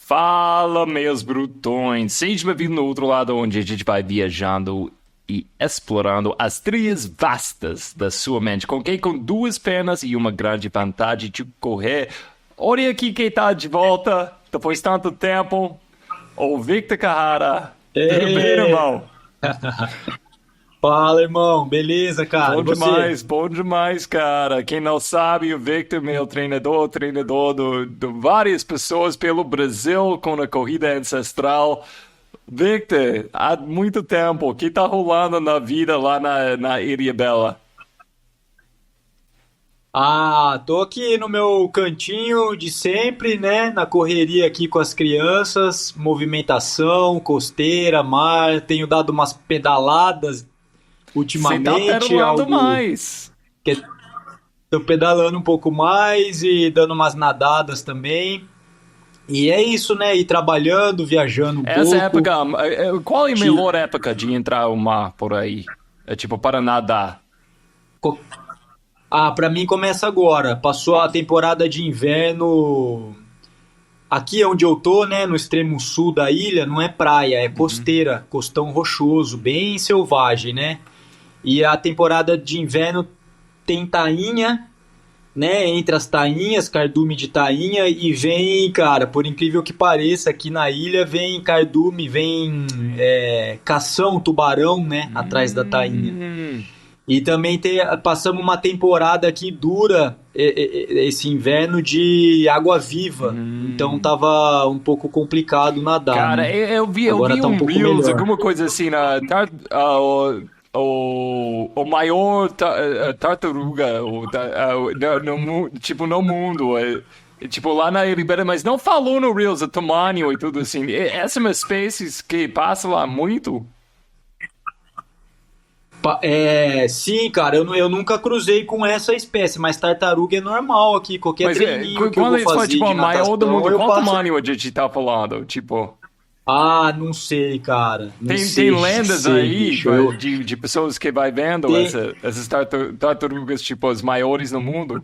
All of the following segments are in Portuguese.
Fala, meus brutões! Seja bem-vindo no outro lado, onde a gente vai viajando e explorando as trilhas vastas da sua mente. Com quem? Com duas pernas e uma grande vontade de correr. Olha aqui quem tá de volta, depois de tanto tempo. O Victor Carrara. Tudo bem, Ê! irmão? Fala, irmão. Beleza, cara? E você? Bom demais, cara. Quem não sabe, o Victor, meu treinador de várias pessoas pelo Brasil com a corrida ancestral. Victor, há muito tempo, o que tá rolando na vida lá na Ilha Bela? Tô aqui no meu cantinho de sempre, né? Na correria aqui com as crianças, movimentação, costeira, mar. Tenho dado umas pedaladas Você tá ultimamente, pedalando algo mais. que tô pedalando um pouco mais e dando umas nadadas também. E é isso, né? Ir trabalhando, viajando um Essa pouco. época, qual é a Ti- melhor época de entrar ao mar por aí? É tipo para nadar. co- Pra mim começa agora. Passou a temporada de inverno. Aqui onde eu tô, né, no extremo sul da ilha, não é praia, é Uhum. costeira, costão rochoso, bem selvagem, né? E a temporada de inverno tem tainha, né? Entre as tainhas, cardume de tainha, e vem, cara, por incrível que pareça, aqui na ilha vem cardume, vem cação, tubarão, né? Atrás da tainha. Hum. E também passamos uma temporada aqui dura esse inverno de água viva. Então Hum. tava um pouco complicado nadar, Cara, né? eu Agora vi tá um um pouco Reels, melhor. alguma coisa assim, o maior tartaruga, tipo, no mundo, tipo, lá na Ibera, mas não falou no Reels o tamanho e tudo assim. Essa é uma espécie que passa lá muito. Sim, cara, eu nunca cruzei com essa espécie, mas tartaruga é normal aqui. Qualquer Mas treininho que eu quando vou eles falam, fazer tipo, a de maior do natação, mundo, eu qual passo. tamanho a gente tá falando? Tipo, Não sei, cara. Não tem sei, não lendas sei, aí bicho. de pessoas que vai vendo Tem... essas tartarugas, tipo, as maiores no mundo.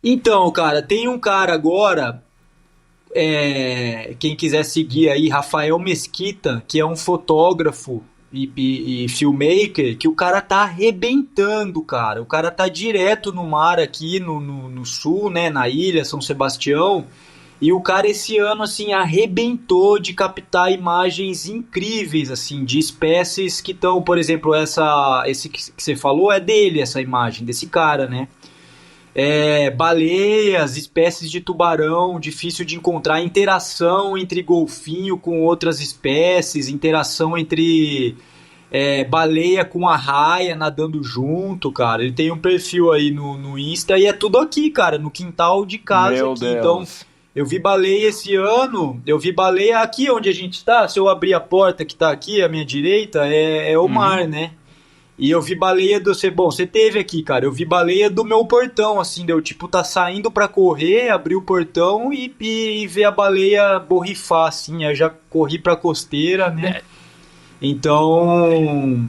Então, cara, tem um cara agora. Quem quiser seguir aí, Rafael Mesquita, que é um fotógrafo e filmmaker, que o cara tá arrebentando, cara. O cara tá direto no mar aqui no sul, né, na ilha, São Sebastião. E o cara esse ano, assim, arrebentou de captar imagens incríveis, assim, de espécies que estão, por exemplo, esse que você falou é dele, essa imagem, desse cara, né? Baleias, espécies de tubarão, difícil de encontrar, interação entre golfinho com outras espécies, interação entre baleia com arraia nadando junto, cara. Ele tem um perfil aí no Insta e é tudo aqui, cara, no quintal de casa Meu aqui. Então, Deus. eu vi baleia esse ano, eu vi baleia aqui onde a gente tá. Se eu abrir a porta que tá aqui à minha direita, é o mar, Uhum. né? E eu vi baleia do. Bom, você teve aqui, cara. Eu vi baleia do meu portão, assim, deu tipo, tá saindo pra correr, abri o portão e ver a baleia borrifar, assim. Aí eu já corri pra costeira, né? Então.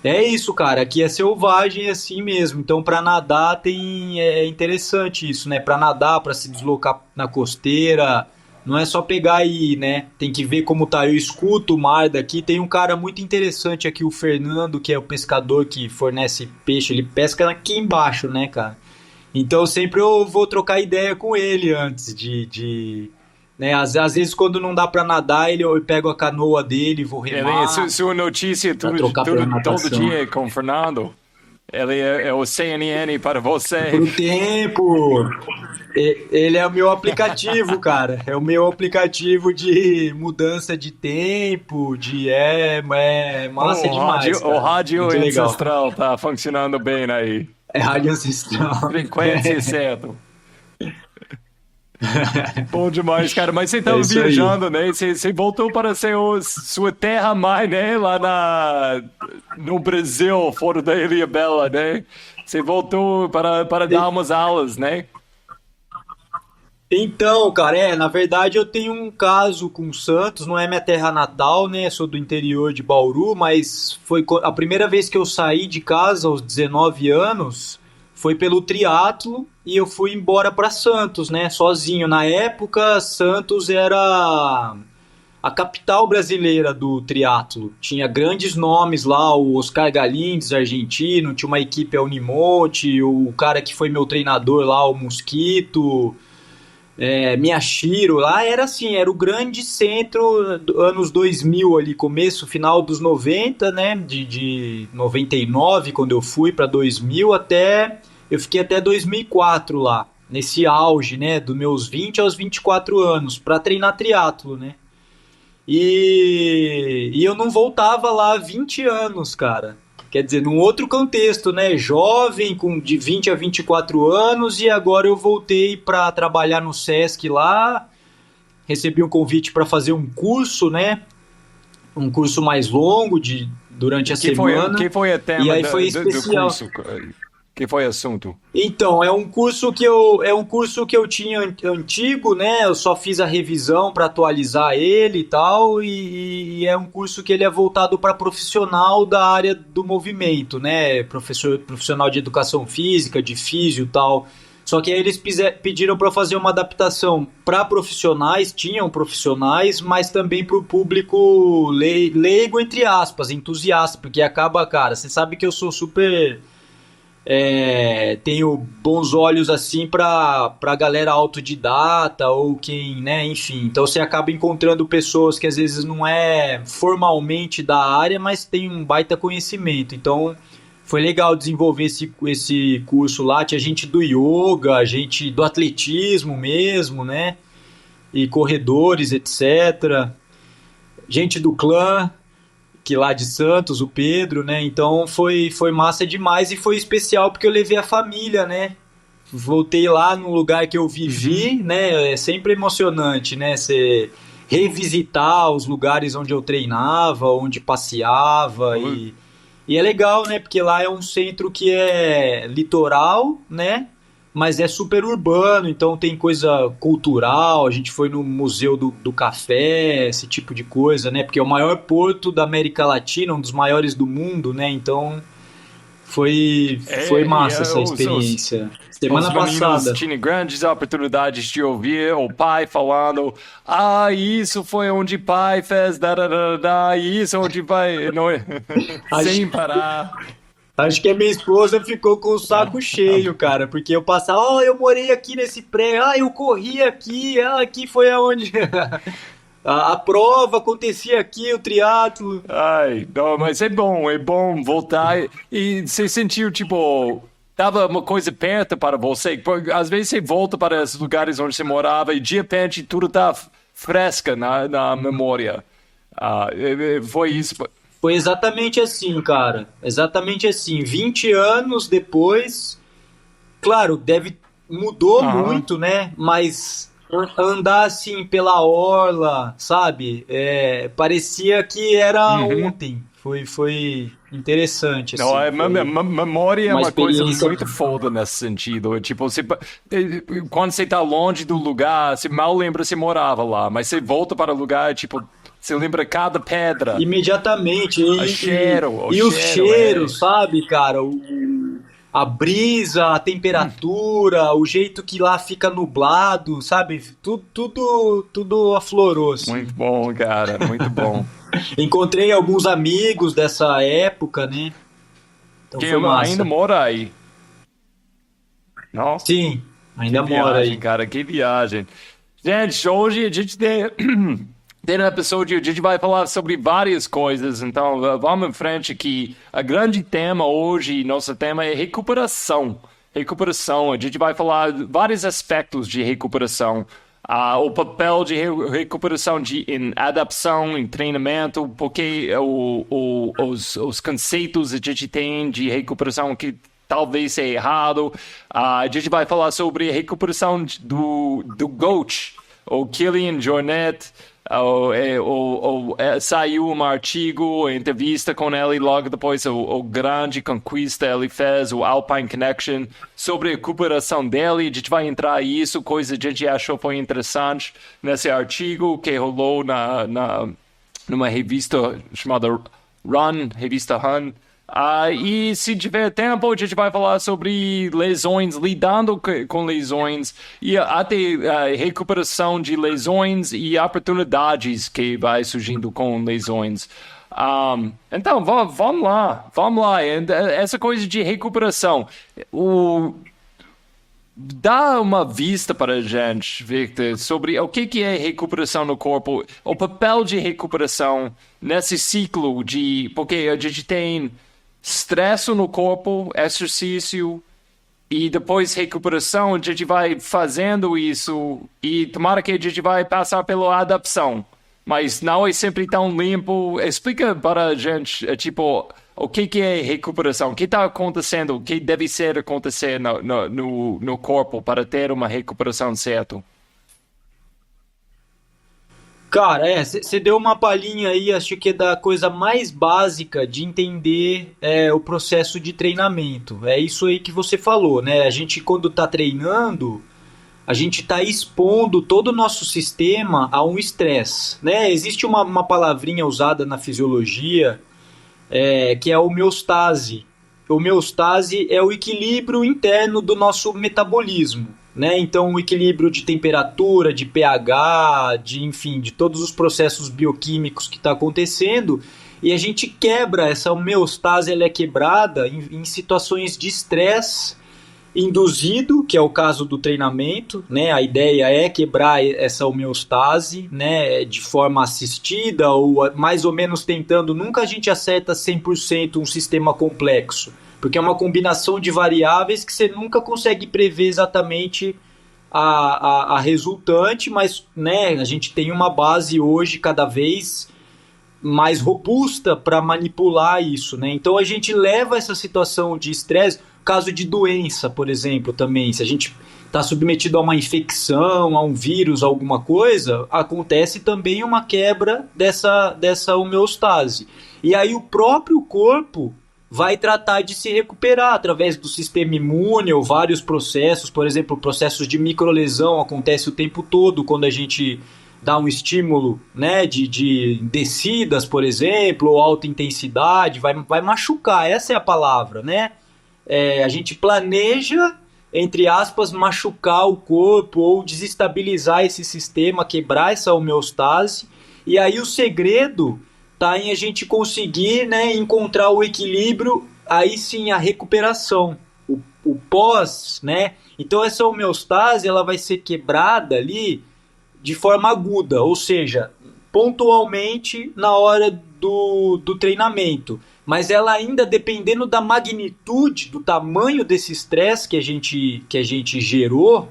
É isso, cara. Aqui é selvagem assim mesmo. Então, pra nadar é interessante isso, né? Pra nadar, pra se deslocar na costeira, não é só pegar e ir, né? Tem que ver como tá. Eu escuto o mar daqui. Tem um cara muito interessante aqui, o Fernando, que é o pescador que fornece peixe. Ele pesca aqui embaixo, né, cara? Então, sempre eu vou trocar ideia com ele antes né? Às vezes, quando não dá pra nadar, eu pego a canoa dele, vou Ele, remar sua notícia pra trocar pela todo natação. dia com o Fernando. Ele é o CNN para você. Pro tempo. Ele é o meu aplicativo, cara. É o meu aplicativo de mudança de tempo, é massa demais, O cara. rádio Muito legal. ancestral tá funcionando bem aí. É rádio ancestral. Frequência certa. Bom demais, cara. Mas você É estava isso aí. viajando, né? Você voltou para sua terra mãe, né? Lá no Brasil, fora da Ilha Bela, né? Você voltou para dar umas aulas, né? Então, cara, na verdade eu tenho um caso com Santos, não é minha terra natal, né? Sou do interior de Bauru, mas foi a primeira vez que eu saí de casa aos 19 anos foi pelo triatlo e eu fui embora para Santos, né? Sozinho. Na época, Santos era a capital brasileira do triatlo. Tinha grandes nomes lá, o Oscar Galindes, argentino, tinha uma equipe, a Unimonte, o cara que foi meu treinador lá, o Mosquito, Miyashiro, lá era assim, era o grande centro, anos 2000 ali, começo, final dos 90, né, de 99, quando eu fui para 2000, eu fiquei até 2004 lá, nesse auge, né, dos meus 20 aos 24 anos, para treinar triatlo, né. E eu não voltava lá há 20 anos, cara. Quer dizer, num outro contexto, né? Jovem, de 20 a 24 anos, e agora eu voltei para trabalhar no Sesc lá. Recebi um convite para fazer um curso, né? Um curso mais longo, durante a semana. Que foi o tema e aí foi especial. do curso? Que foi o assunto? Então, é um curso que eu tinha antigo, né? Eu só fiz a revisão para atualizar ele e tal, e é um curso que ele é voltado para profissional da área do movimento, né? Profissional de educação física, de físio e tal. Só que aí eles pediram para fazer uma adaptação para profissionais, tinham profissionais, mas também para o público leigo, entre aspas, entusiasta, porque acaba, cara, você sabe que eu sou super... tenho bons olhos assim pra galera autodidata ou quem, né, enfim, então você acaba encontrando pessoas que às vezes não é formalmente da área, mas tem um baita conhecimento, então foi legal desenvolver esse curso lá, tinha gente do yoga, gente do atletismo mesmo, né, e corredores, etc, gente do clã, que lá de Santos, o Pedro, né? Então foi massa demais e foi especial porque eu levei a família, né? Voltei lá num lugar que eu vivi, né? É sempre emocionante, né? Você revisitar os lugares onde eu treinava, onde passeava e é legal, né? Porque lá é um centro que é litoral, né? Mas é super urbano, então tem coisa cultural, a gente foi no Museu do Café, esse tipo de coisa, né? Porque é o maior porto da América Latina, um dos maiores do mundo, né? Então foi massa essa experiência. Semana passada. Tinha grandes oportunidades de ouvir o pai falando: isso foi onde pai fez, isso onde pai... Não, sem parar. Acho que a minha esposa ficou com o saco cheio, cara, porque eu passava, eu morei aqui nesse prédio, eu corri aqui, aqui foi aonde a prova acontecia aqui, o triatlo. Ai, não, mas é bom voltar e você sentiu, tipo, tava uma coisa perto para você, porque às vezes você volta para esses lugares onde você morava e de repente tudo tá fresca na memória. Foi isso. Foi exatamente assim, cara. Exatamente assim. 20 anos depois, claro, mudou muito, né? Mas andar assim pela orla, sabe? Parecia que era ontem. Foi interessante, assim. Não, memória é uma coisa muito foda nesse sentido. Tipo, quando você tá longe do lugar, você mal lembra se morava lá, mas você volta para o lugar, tipo... Você lembra cada pedra. Imediatamente. O cheiro, os cheiros, sabe, cara? A brisa, a temperatura, o jeito que lá fica nublado, sabe? Tudo aflorou, assim. Muito bom, cara. Muito bom. Encontrei alguns amigos dessa época, né? Então que foi massa. ainda mora aí. Não? Sim, ainda que mora viagem, aí. Cara, que viagem. Gente, hoje a gente tem no episódio, a gente vai falar sobre várias coisas, então vamos em frente aqui. O grande tema hoje, nosso tema é recuperação. Recuperação, a gente vai falar vários aspectos de recuperação. O papel de recuperação em adaptação, em treinamento, porque os conceitos a gente tem de recuperação que talvez seja errado. A gente vai falar sobre a recuperação do GOAT, o Kilian Jornet. Saiu um artigo, entrevista com ele, logo depois o grande conquista ele fez, o Alpine Connection, sobre a recuperação dele. A gente vai entrar nisso, coisa que a gente achou foi interessante nesse artigo que rolou numa revista chamada Run, revista Run. E se tiver tempo, a gente vai falar sobre lesões, lidando com lesões e até recuperação de lesões e oportunidades que vai surgindo com lesões. Então, vamos lá, vamos lá. Essa coisa de recuperação, dá uma vista para a gente, Victor, sobre o que é recuperação no corpo, o papel de recuperação nesse ciclo porque a gente tem estresse no corpo, exercício e depois recuperação, a gente vai fazendo isso e tomara que a gente vai passar pela adaptação. Mas não é sempre tão limpo. Explica para a gente, tipo, o que é recuperação? O que está acontecendo? O que deve ser acontecer no corpo para ter uma recuperação certa? Cara, você deu uma palhinha aí, acho que é da coisa mais básica de entender o processo de treinamento. É isso aí que você falou, né? A gente, quando está treinando, a gente está expondo todo o nosso sistema a um estresse, né? Existe uma palavrinha usada na fisiologia que é a homeostase. Homeostase é o equilíbrio interno do nosso metabolismo, né? Então, o equilíbrio de temperatura, de pH, enfim, de todos os processos bioquímicos que está acontecendo, e a gente quebra essa homeostase, ela é quebrada em situações de estresse induzido, que é o caso do treinamento, né? A ideia é quebrar essa homeostase, né? De forma assistida ou mais ou menos tentando, nunca a gente acerta 100% um sistema complexo, porque é uma combinação de variáveis que você nunca consegue prever exatamente a resultante, mas, né, a gente tem uma base hoje cada vez mais robusta para manipular isso, né? Então a gente leva essa situação de estresse, caso de doença, por exemplo, também, se a gente está submetido a uma infecção, a um vírus, alguma coisa, acontece também uma quebra dessa homeostase. E aí o próprio corpo vai tratar de se recuperar através do sistema imune ou vários processos, por exemplo, processos de microlesão acontece o tempo todo quando a gente dá um estímulo, né, de descidas, por exemplo, ou alta intensidade, vai machucar, essa é a palavra, né? A gente planeja, entre aspas, machucar o corpo ou desestabilizar esse sistema, quebrar essa homeostase, e aí o segredo está em a gente conseguir, né, encontrar o equilíbrio, aí sim a recuperação, o pós, né? Então essa homeostase ela vai ser quebrada ali de forma aguda, ou seja, pontualmente na hora do treinamento. Mas ela ainda, dependendo da magnitude, do tamanho desse estresse que a gente gerou,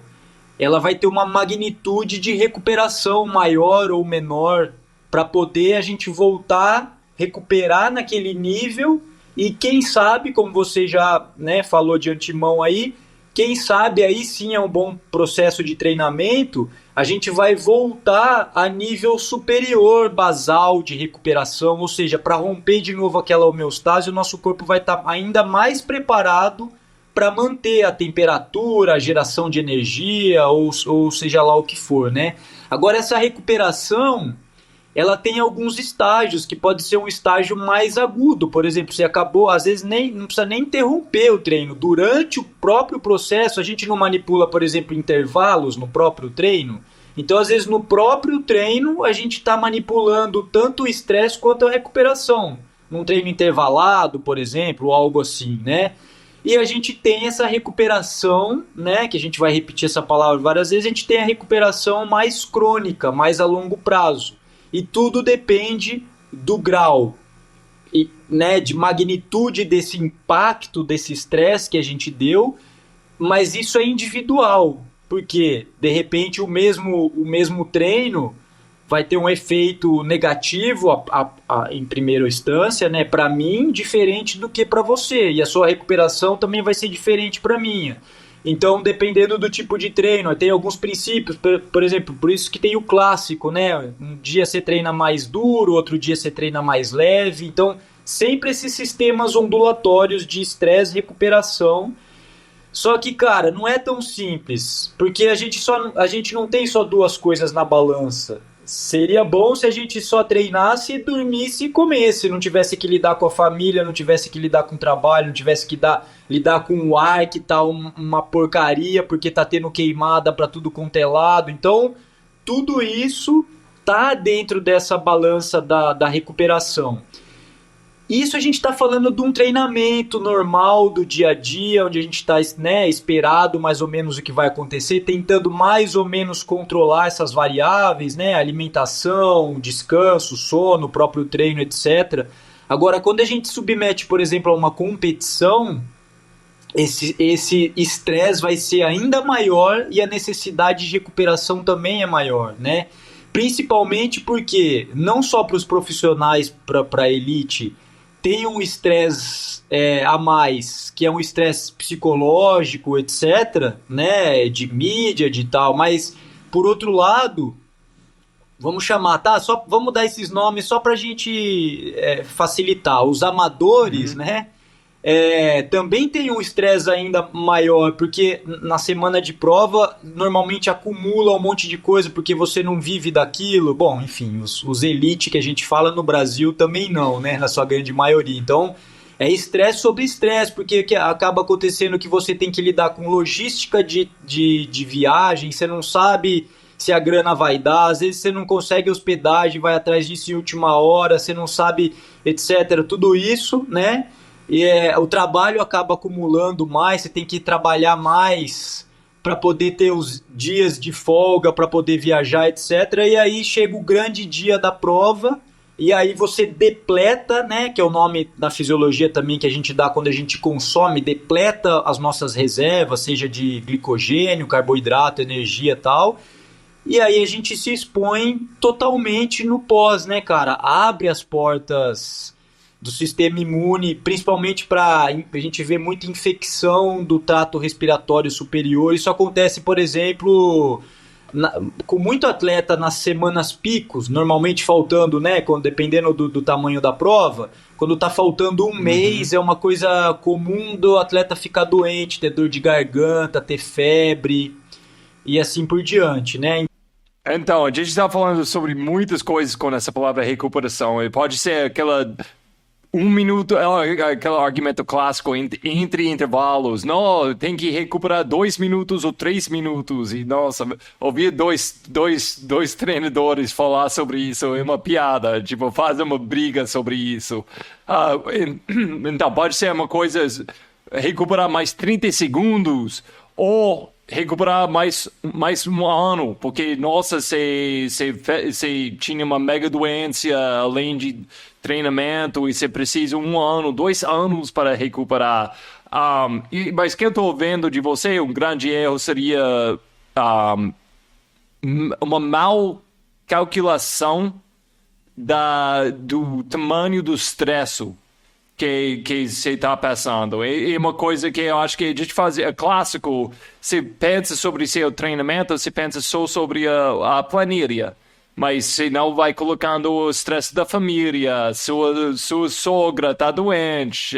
ela vai ter uma magnitude de recuperação maior ou menor para poder a gente voltar, recuperar naquele nível e quem sabe, como você já, né, falou de antemão aí, quem sabe aí sim é um bom processo de treinamento, a gente vai voltar a nível superior, basal de recuperação, ou seja, para romper de novo aquela homeostase, o nosso corpo vai estar ainda mais preparado para manter a temperatura, a geração de energia, ou seja lá o que for, né? Agora, essa recuperação, ela tem alguns estágios, que pode ser um estágio mais agudo. Por exemplo, você acabou, às vezes não precisa nem interromper o treino. Durante o próprio processo, a gente não manipula, por exemplo, intervalos no próprio treino. Então, às vezes, no próprio treino, a gente está manipulando tanto o estresse quanto a recuperação. Num treino intervalado, por exemplo, ou algo assim, né? E a gente tem essa recuperação, né? Que a gente vai repetir essa palavra várias vezes, a gente tem a recuperação mais crônica, mais a longo prazo. E tudo depende do grau, né, de magnitude desse impacto, desse estresse que a gente deu, mas isso é individual, porque de repente o mesmo treino vai ter um efeito negativo em primeira instância, né, para mim, diferente do que para você, e a sua recuperação também vai ser diferente para a minha. Então, dependendo do tipo de treino, tem alguns princípios, por exemplo, por isso que tem o clássico, né? Um dia você treina mais duro, outro dia você treina mais leve. Então, sempre esses sistemas ondulatórios de estresse e recuperação. Só que, cara, não é tão simples, porque a gente não tem só duas coisas na balança. Seria bom se a gente só treinasse, dormisse e comesse, não tivesse que lidar com a família, não tivesse que lidar com o trabalho, não tivesse que lidar com o ar que tá uma porcaria porque tá tendo queimada pra tudo quanto é lado. Então, tudo isso tá dentro dessa balança da recuperação. Isso a gente está falando de um treinamento normal do dia a dia, onde a gente está, né, esperado mais ou menos o que vai acontecer, tentando mais ou menos controlar essas variáveis, né, alimentação, descanso, sono, próprio treino, etc. Agora, quando a gente submete, por exemplo, a uma competição, esse estresse vai ser ainda maior e a necessidade de recuperação também é maior, né? Principalmente porque não só para os profissionais, para a elite, tem um estresse a mais, que é um estresse psicológico, etc., né, de mídia, de tal, mas, por outro lado, vamos chamar, tá? Só, vamos dar esses nomes só pra gente facilitar. Os amadores, né, também tem um estresse ainda maior, porque na semana de prova normalmente acumula um monte de coisa porque você não vive daquilo. Bom, enfim, os elite que a gente fala no Brasil também não, né? Na sua grande maioria. Então, é estresse sobre estresse, porque acaba acontecendo que você tem que lidar com logística de viagem, você não sabe se a grana vai dar, às vezes você não consegue hospedagem, vai atrás disso em última hora, você não sabe, etc. Tudo isso, né? E o trabalho acaba acumulando mais, você tem que trabalhar mais para poder ter os dias de folga, para poder viajar, etc. E aí chega o grande dia da prova, e aí você depleta, né, que é o nome da fisiologia também que a gente dá quando a gente consome, depleta as nossas reservas, seja de glicogênio, carboidrato, energia e tal. E aí a gente se expõe totalmente no pós, né, cara? Abre as portas do sistema imune, principalmente para a gente ver muita infecção do trato respiratório superior. Isso acontece, por exemplo, com muito atleta nas semanas picos, normalmente faltando, né, dependendo do tamanho da prova, quando tá faltando um mês, é uma coisa comum do atleta ficar doente, ter dor de garganta, ter febre e assim por diante, né? Então, a gente está falando sobre muitas coisas com essa palavra recuperação. E pode ser aquela 1 minuto, aquele argumento clássico entre intervalos. Não, tem que recuperar 2 minutos ou 3 minutos. E, nossa, ouvir dois treinadores falar sobre isso é uma piada. Tipo, fazer uma briga sobre isso. Então, pode ser uma coisa, recuperar mais 30 segundos ou recuperar mais um ano, porque, nossa, você tinha uma mega doença, além de treinamento, e você precisa 1 ano, 2 anos para recuperar. Mas o que eu estou vendo de você, um grande erro seria uma mal calculação do tamanho do estresse que você está passando. É uma coisa que eu acho que a gente faz, é clássico. Você pensa sobre seu treinamento, você pensa só sobre a planilha, mas você não vai colocando o estresse da família, sua sogra está doente,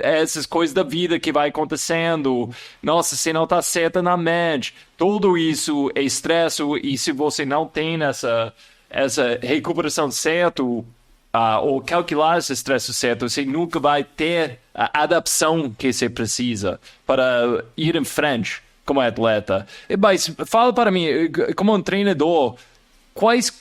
essas coisas da vida que vai acontecendo. Nossa, você não está certa na mente. Tudo isso é estresse, e se você não tem essa recuperação certa, ou calcular esse estresse certo, você nunca vai ter a adaptação que você precisa para ir em frente como atleta. Mas fala para mim, como um treinador, quais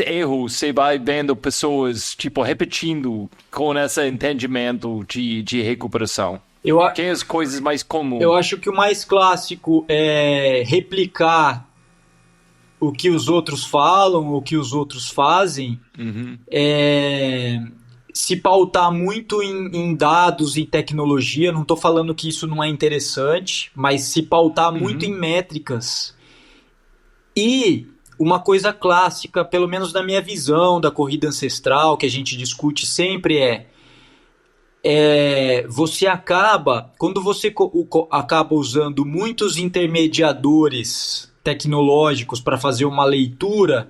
erros você vai vendo pessoas tipo repetindo com esse entendimento de recuperação? Que é as coisas mais comuns? Eu acho que o mais clássico é replicar o que os outros falam, o que os outros fazem, se pautar muito em dados, em tecnologia. Não estou falando que isso não é interessante, mas se pautar muito em métricas. E uma coisa clássica, pelo menos na minha visão da corrida ancestral, que a gente discute sempre você acaba, quando você acaba usando muitos intermediadores tecnológicos para fazer uma leitura,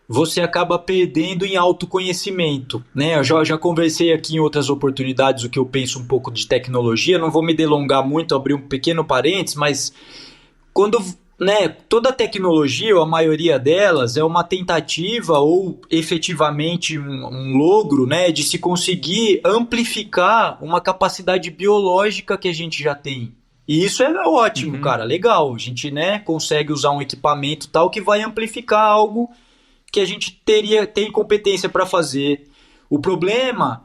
você acaba perdendo em autoconhecimento, né? Eu já conversei aqui em outras oportunidades o que eu penso um pouco de tecnologia, não vou me delongar muito, abrir um pequeno parênteses, mas quando né, toda tecnologia, ou a maioria delas, é uma tentativa ou efetivamente um logro, né, de se conseguir amplificar uma capacidade biológica que a gente já tem. E isso é ótimo, Uhum. cara, legal. A gente, né, consegue usar um equipamento tal que vai amplificar algo que a gente tem competência para fazer. O problema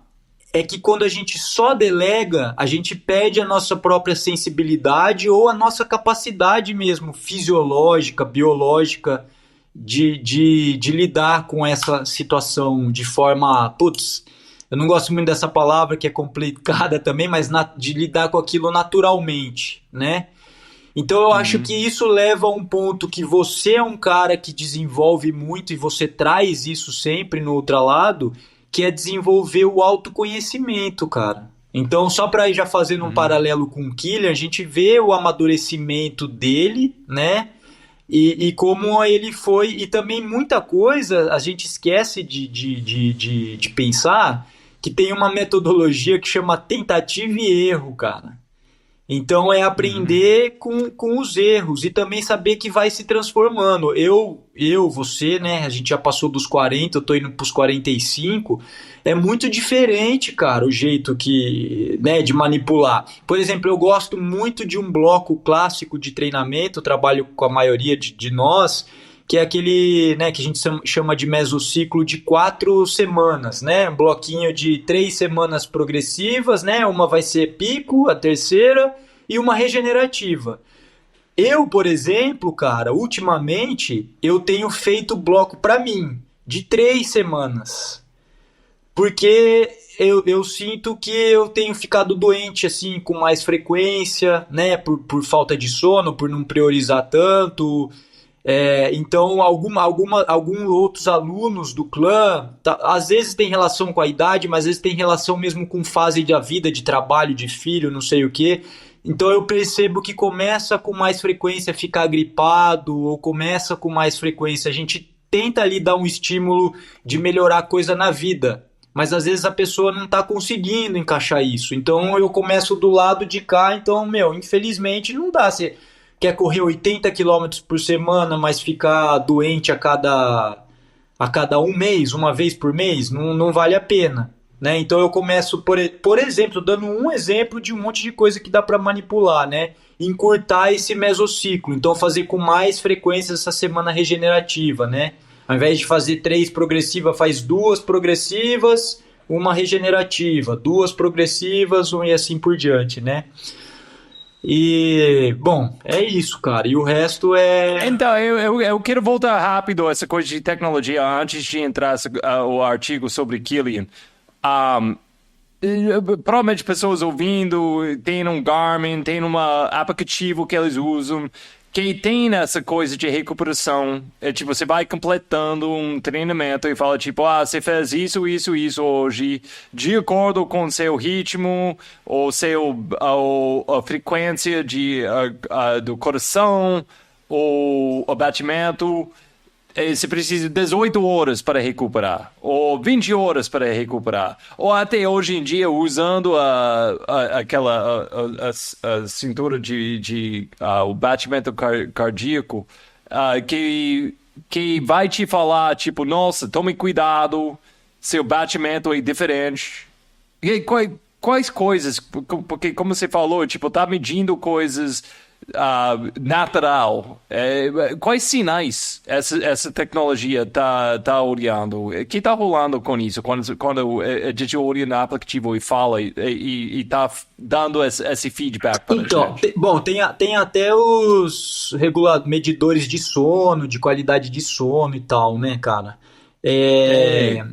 é que quando a gente só delega, a gente perde a nossa própria sensibilidade ou a nossa capacidade mesmo fisiológica, biológica de lidar com essa situação de forma, putz, eu não gosto muito dessa palavra que é complicada também, mas de lidar com aquilo naturalmente, né? Então eu acho que Uhum. isso leva a um ponto que você é um cara que desenvolve muito e você traz isso sempre no outro lado, que é desenvolver o autoconhecimento, cara. Então, só para ir já fazendo um Uhum. paralelo com o Kylian, a gente vê o amadurecimento dele, né? E como ele foi, e também muita coisa a gente esquece de pensar que tem uma metodologia que chama tentativa e erro, cara. Então é Uhum. aprender com os erros e também saber que vai se transformando. Você, né? A gente já passou dos 40, eu tô indo pros 45. É muito diferente, cara, o jeito que, né, de manipular. Por exemplo, eu gosto muito de um bloco clássico de treinamento, trabalho com a maioria de nós, que é aquele, né, que a gente chama de mesociclo de 4 semanas, né? Um bloquinho de 3 semanas progressivas, né? Uma vai ser pico, a terceira, e uma regenerativa. Eu, por exemplo, cara, ultimamente eu tenho feito bloco para mim de 3 semanas, porque eu sinto que eu tenho ficado doente assim com mais frequência, né? Por falta de sono, por não priorizar tanto. Então, alguns outros alunos do clã, às vezes tem relação com a idade, mas às vezes tem relação mesmo com fase da vida, de trabalho, de filho, não sei o quê. Então eu percebo que começa com mais frequência a ficar gripado, ou começa com mais frequência. A gente tenta ali dar um estímulo de melhorar coisa na vida, mas às vezes a pessoa não está conseguindo encaixar isso. Então eu começo do lado de cá, então, meu, infelizmente não dá. Você quer correr 80 quilômetros por semana, mas ficar doente a cada um mês, uma vez por mês, não vale a pena. Né? Então eu começo, por exemplo, dando um exemplo de um monte de coisa que dá para manipular, né? Encurtar esse mesociclo. Então fazer com mais frequência essa semana regenerativa, né? Ao invés de fazer 3 progressivas, faz 2 progressivas, uma regenerativa, 2 progressivas, e assim por diante, né? E, bom, é isso, cara. E o resto é. Então, eu quero voltar rápido a essa coisa de tecnologia antes de entrar o artigo sobre Killian. Um, Provavelmente pessoas ouvindo, tem um Garmin, tem um aplicativo que eles usam, que tem essa coisa de recuperação. É tipo, você vai completando um treinamento e fala tipo, você fez isso, isso, isso hoje, de acordo com seu ritmo, ou a frequência do coração, ou o batimento. Você precisa de 18 horas para recuperar, ou 20 horas para recuperar, ou até hoje em dia usando a cintura o batimento cardíaco, que vai te falar, tipo, nossa, tome cuidado, seu batimento é diferente. Quais coisas? Porque, como você falou, tipo, tá medindo coisas natural. Quais sinais essa tecnologia tá olhando? O que tá rolando com isso? Quando a gente olha no aplicativo e fala e tá dando esse feedback para a Então, gente. bom, tem até os medidores de sono, de qualidade de sono e tal, né, cara? É, É.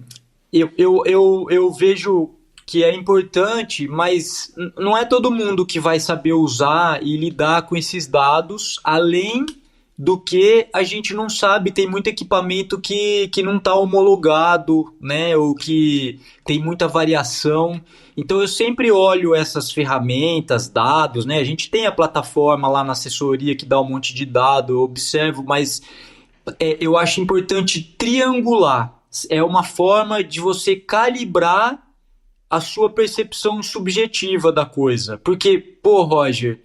eu vejo que é importante, mas não é todo mundo que vai saber usar e lidar com esses dados, além do que a gente não sabe, tem muito equipamento que não está homologado, né, ou que tem muita variação. Então eu sempre olho essas ferramentas, dados, né? A gente tem a plataforma lá na assessoria que dá um monte de dado, eu observo, mas eu acho importante triangular. É uma forma de você calibrar a sua percepção subjetiva da coisa. Porque, pô, Roger,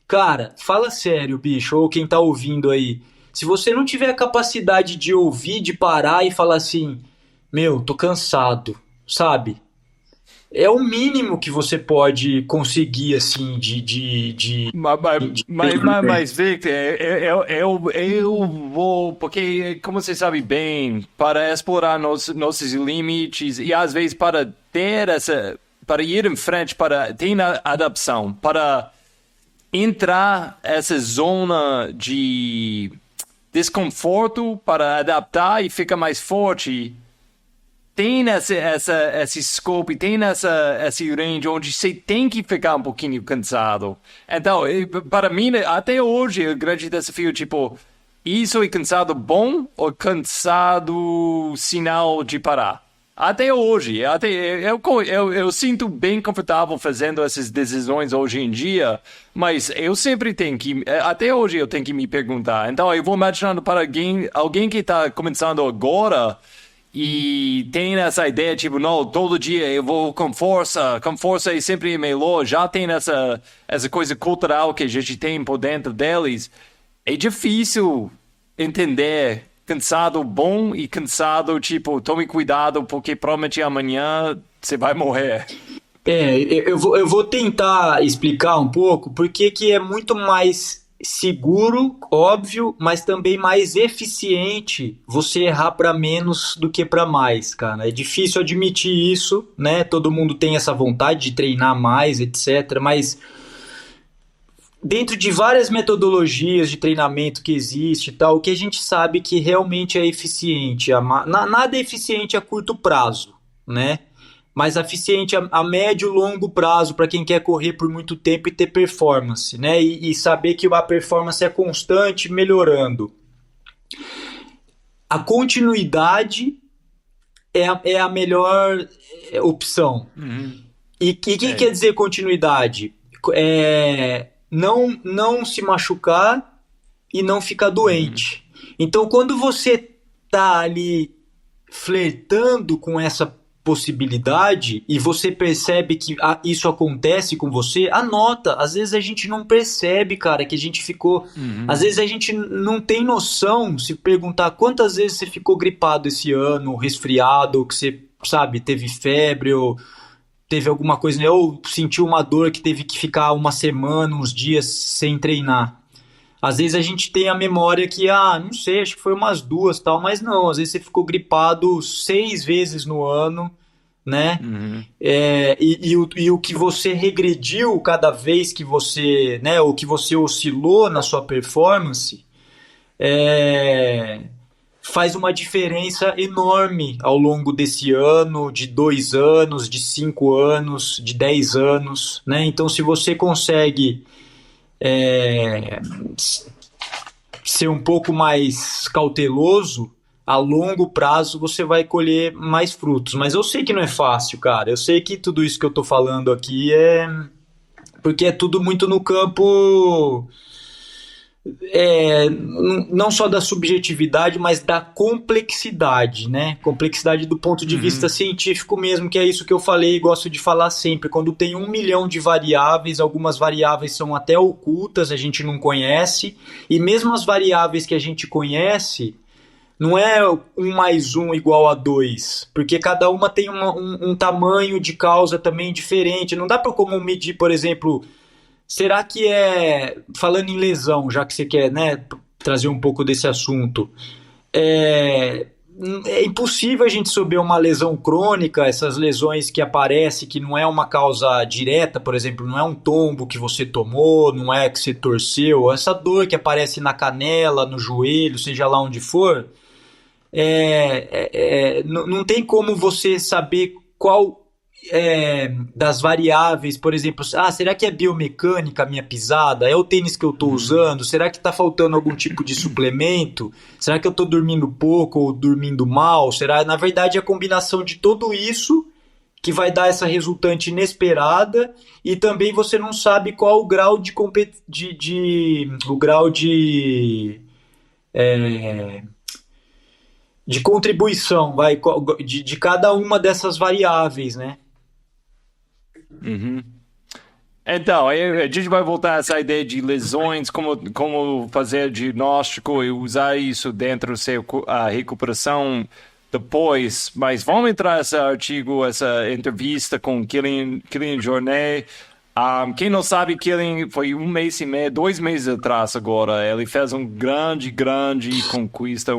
Cara, fala sério, bicho, ou quem tá ouvindo aí. Se você não tiver a capacidade de ouvir, de parar e falar assim, meu, tô cansado, sabe? É o mínimo que você pode conseguir, assim, Mas, mas, de mas, Victor, eu vou, porque, como você sabe bem, para explorar nossos limites e às vezes para ter para ir em frente, para ter a adaptação, para entrar essa zona de desconforto, para adaptar e ficar mais forte. Tem esse scope, tem esse range onde você tem que ficar um pouquinho cansado. Então, para mim, até hoje, o grande desafio, tipo, isso é cansado bom ou cansado sinal de parar? Até hoje, eu sinto bem confortável fazendo essas decisões hoje em dia, mas eu sempre tenho que, até hoje eu tenho que me perguntar. Então, eu vou imaginando para alguém que está começando agora, e tem essa ideia, tipo, não, todo dia eu vou com força é sempre melhor. Já tem essa coisa cultural que a gente tem por dentro deles. É difícil entender cansado bom e cansado, tipo, tome cuidado porque provavelmente amanhã você vai morrer. eu vou tentar explicar um pouco porque que é muito mais seguro, óbvio, mas também mais eficiente você errar para menos do que para mais, cara. É difícil admitir isso, né? Todo mundo tem essa vontade de treinar mais, etc. Mas dentro de várias metodologias de treinamento que existe, e tal, o que a gente sabe que realmente é eficiente, nada é eficiente a curto prazo, né? Mas eficiente a médio e longo prazo para quem quer correr por muito tempo e ter performance, né? E saber que a performance é constante, melhorando. A continuidade é a melhor opção. Uhum. E o que É. quer dizer continuidade? Não se machucar e não ficar Uhum. doente. Então, quando você tá ali flertando com essa possibilidade e você percebe que isso acontece com você, anota. Às vezes a gente não percebe, cara, que a gente ficou. Às Uhum. vezes a gente não tem noção. Se perguntar quantas vezes você ficou gripado esse ano, resfriado, ou que você, sabe, teve febre, ou teve alguma coisa, né? Ou sentiu uma dor que teve que ficar uma semana, uns dias sem treinar. Às vezes a gente tem a memória que, não sei, acho que foi umas duas tal, mas não, às vezes você ficou gripado 6 vezes no ano, né? Uhum. E o que você regrediu cada vez que você, né, ou que você oscilou na sua performance, é, faz uma diferença enorme ao longo desse ano, de 2 anos, de 5 anos, de 10 anos, né? Então, se você consegue é, ser um pouco mais cauteloso, a longo prazo você vai colher mais frutos. Mas eu sei que não é fácil, cara. Eu sei que tudo isso que eu tô falando aqui é porque é tudo muito no campo não só da subjetividade, mas da complexidade, né? Complexidade do ponto de vista Uhum. científico mesmo, que é isso que eu falei e gosto de falar sempre. Quando tem 1 milhão de variáveis, algumas variáveis são até ocultas, a gente não conhece, e mesmo as variáveis que a gente conhece, não é 1 mais 1 igual a 2, porque cada uma tem um tamanho de causa também diferente. Não dá para como medir, por exemplo. Será que falando em lesão, já que você quer, né, trazer um pouco desse assunto, é, é impossível a gente saber uma lesão crônica, essas lesões que aparecem, que não é uma causa direta, por exemplo, não é um tombo que você tomou, não é que você torceu, essa dor que aparece na canela, no joelho, seja lá onde for, não tem como você saber qual das variáveis, por exemplo, será que é biomecânica a minha pisada? É o tênis que eu estou Uhum. usando? Será que está faltando algum tipo de suplemento? Será que eu estou dormindo pouco ou dormindo mal? Será, na verdade, a combinação de tudo isso que vai dar essa resultante inesperada e também você não sabe qual o grau o grau de contribuição de cada uma dessas variáveis, né? Uhum. Então, a gente vai voltar a essa ideia de lesões, como fazer diagnóstico e usar isso dentro da recuperação depois. Mas vamos entrar nesse artigo, essa entrevista com Kylian Jornet. Quem não sabe, Kylian foi 1 mês e meio, 2 meses atrás agora. Ele fez um grande conquista,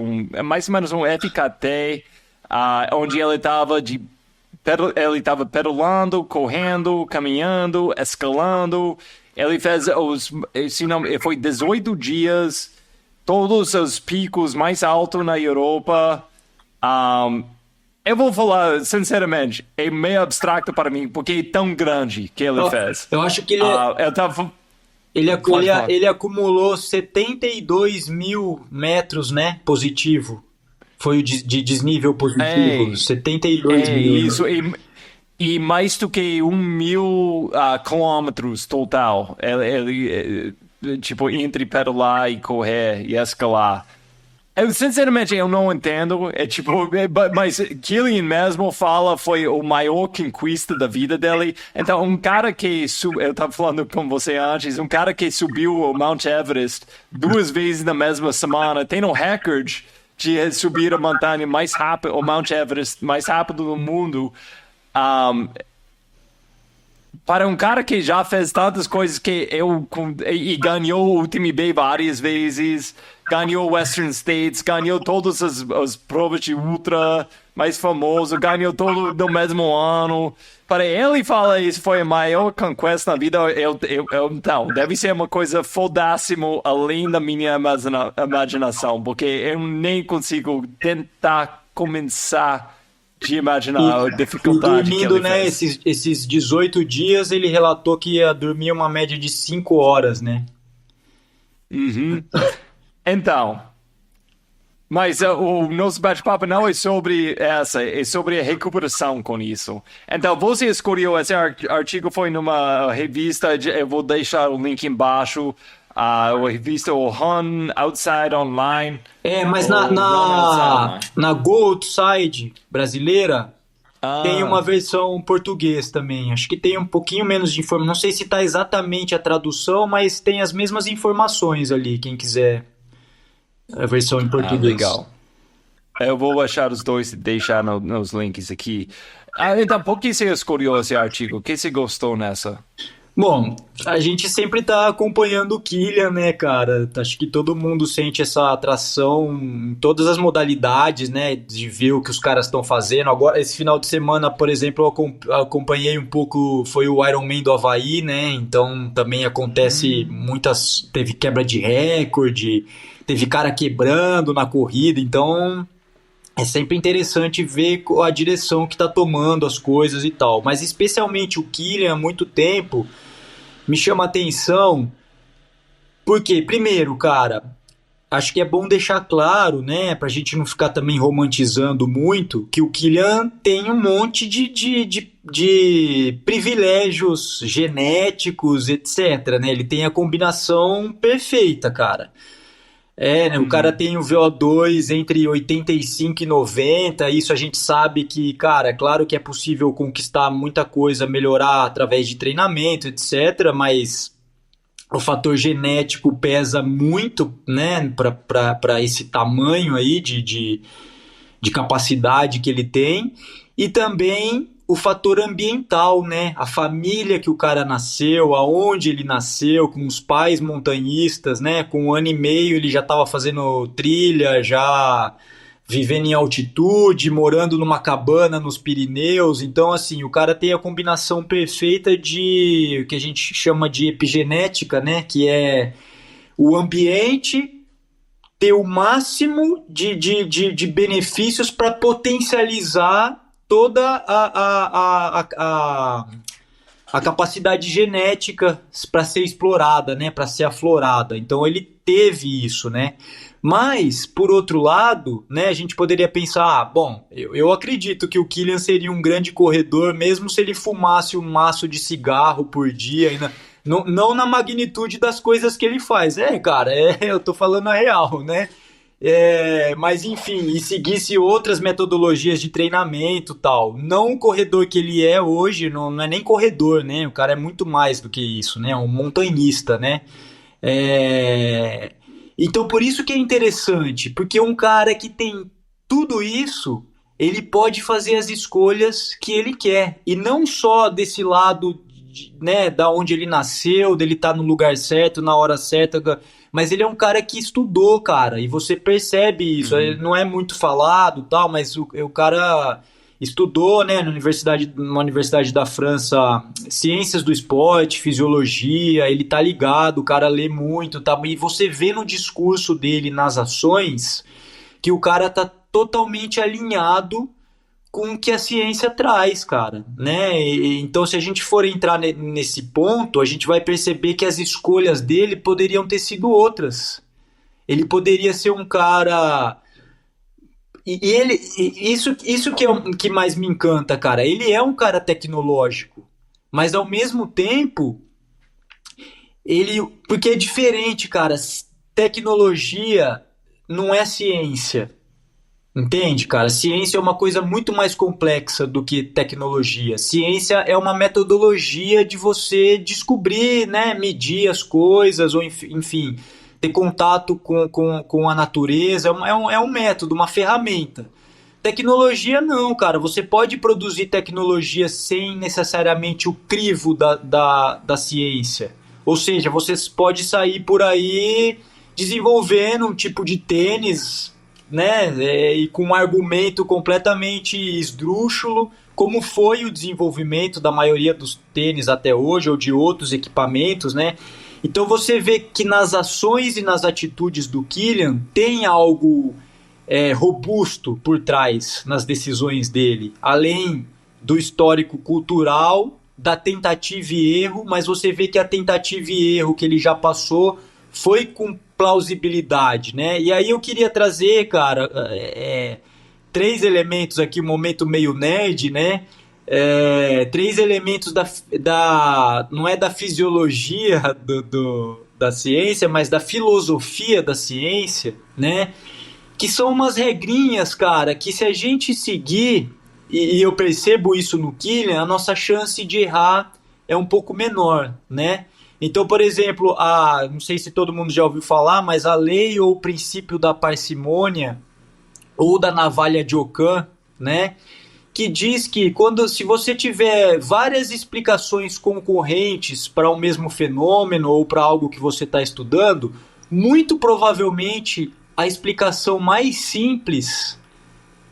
mais ou menos um FKT, onde ele estava pedalando, correndo, caminhando, escalando. Ele fez foi 18 dias, todos os picos mais altos na Europa. Eu vou falar, sinceramente, é meio abstrato para mim, porque é tão grande que ele fez. Eu acho que ele acumulou 72 mil metros, né, positivo. Foi de desnível positivo, 72 mil. Isso, e mais do que 1.000 quilômetros total. Ele, tipo, entre pedalar e correr e escalar. Sinceramente, eu não entendo. Mas Kylian mesmo fala foi o maior conquista da vida dele. Então, um cara que eu estava falando com você antes, um cara que subiu o Mount Everest 2 vezes na mesma semana, tem um recorde de subir a montanha mais rápido, o Mount Everest mais rápido do mundo. Para um cara que já fez tantas coisas e ganhou o UTMB várias vezes, ganhou Western States, ganhou todas as provas de ultra mais famoso, ganhou todo no mesmo ano. Para ele falar isso foi a maior conquista na vida, então, deve ser uma coisa fodásimo além da minha imaginação, porque eu nem consigo tentar começar de imaginar a dificuldade que ele fez. Esses 18 dias, ele relatou que ia dormir uma média de 5 horas, né? Uhum. Então, mas o nosso bate-papo não é sobre é sobre a recuperação com isso. Então, você escolheu, esse artigo foi numa revista, eu vou deixar o link embaixo, a revista Run Outside Online. Mas na Go Outside brasileira, tem uma versão português também. Acho que tem um pouquinho menos de informação. Não sei se está exatamente a tradução, mas tem as mesmas informações ali, quem quiser a versão em português. Legal. Eu vou achar os dois e deixar nos links aqui. Então, por que você escolheu esse artigo? O que você gostou nessa? Bom, a gente sempre tá acompanhando o Kylian, né, cara? Acho que todo mundo sente essa atração em todas as modalidades, né? De ver o que os caras estão fazendo. Agora, esse final de semana, por exemplo, eu acompanhei um pouco, foi o Ironman do Havaí, né? Então, também acontece teve quebra de recorde, teve cara quebrando na corrida, então é sempre interessante ver a direção que tá tomando as coisas e tal. Mas especialmente o Kylian, há muito tempo, me chama a atenção, porque, primeiro, cara, acho que é bom deixar claro, né, pra gente não ficar também romantizando muito, que o Kylian tem um monte de privilégios genéticos, etc, né, ele tem a combinação perfeita, cara. O cara tem o VO2 entre 85 e 90, isso a gente sabe que, cara, é claro que é possível conquistar muita coisa, melhorar através de treinamento, etc, mas o fator genético pesa muito, né, para esse tamanho aí de capacidade que ele tem, e também o fator ambiental, né? A família que o cara nasceu, aonde ele nasceu, com os pais montanhistas, né? Com 1 ano e meio ele já estava fazendo trilha, já vivendo em altitude, morando numa cabana nos Pirineus. Então, assim, o cara tem a combinação perfeita de o que a gente chama de epigenética, né? Que é o ambiente ter o máximo de benefícios para potencializar toda a capacidade genética para ser explorada, né, para ser aflorada. Então ele teve isso, né? Mas, por outro lado, né, a gente poderia pensar, bom, eu acredito que o Kylian seria um grande corredor, mesmo se ele fumasse um maço de cigarro por dia, ainda, não na magnitude das coisas que ele faz. Cara, eu tô falando a real, né? Mas enfim, e seguisse outras metodologias de treinamento tal. Não o corredor que ele é hoje, não é nem corredor, né? O cara é muito mais do que isso, né? É um montanhista, né? É, Então por isso que é interessante, porque um cara que tem tudo isso, ele pode fazer as escolhas que ele quer. E não só desse lado, né, da onde ele nasceu, dele estar no lugar certo, na hora certa, mas ele é um cara que estudou, cara, e você percebe isso. Ele Uhum. não é muito falado, tal, mas o cara estudou, né, numa universidade da França, ciências do esporte, fisiologia. Ele tá ligado, o cara lê muito, tá, e você vê no discurso dele, nas ações, que o cara tá totalmente alinhado com o que a ciência traz, cara, né? Então, se a gente for entrar nesse ponto, a gente vai perceber que as escolhas dele poderiam ter sido outras. Ele poderia ser um cara. Isso que é o que mais me encanta, cara. Ele é um cara tecnológico, mas ao mesmo tempo, ele. Porque é diferente, cara. Tecnologia não é ciência. Entende, cara? Ciência é uma coisa muito mais complexa do que tecnologia. Ciência é uma metodologia de você descobrir, né, medir as coisas, ou enfim, ter contato com a natureza. É um método, uma ferramenta. Tecnologia não, cara. Você pode produzir tecnologia sem necessariamente o crivo da ciência. Ou seja, você pode sair por aí desenvolvendo um tipo de tênis, né? E com um argumento completamente esdrúxulo, como foi o desenvolvimento da maioria dos tênis até hoje, ou de outros equipamentos, né? Então você vê que nas ações e nas atitudes do Kylian tem algo robusto por trás nas decisões dele, além do histórico cultural, da tentativa e erro, mas você vê que a tentativa e erro que ele já passou foi com plausibilidade, né? E aí eu queria trazer, cara, três elementos aqui, um momento meio nerd, né? Três elementos não é da fisiologia da ciência, mas da filosofia da ciência, né? Que são umas regrinhas, cara, que se a gente seguir, e eu percebo isso no Kylian, a nossa chance de errar é um pouco menor, né? Então, por exemplo, não sei se todo mundo já ouviu falar, mas a lei ou o princípio da parcimônia ou da navalha de Ockham, né? Que diz que se você tiver várias explicações concorrentes para o mesmo fenômeno ou para algo que você está estudando, muito provavelmente a explicação mais simples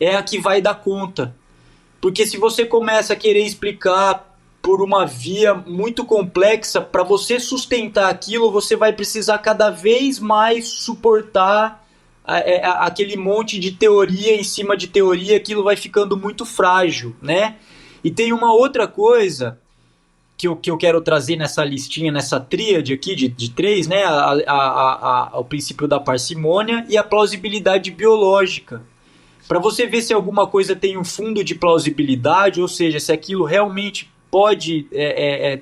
é a que vai dar conta. Porque se você começa a querer explicar por uma via muito complexa, para você sustentar aquilo, você vai precisar cada vez mais suportar aquele monte de teoria em cima de teoria. Aquilo vai ficando muito frágil, né? E tem uma outra coisa que eu quero trazer nessa listinha, nessa tríade aqui de três, né? O princípio da parcimônia e a plausibilidade biológica. Para você ver se alguma coisa tem um fundo de plausibilidade, ou seja, se aquilo realmente pode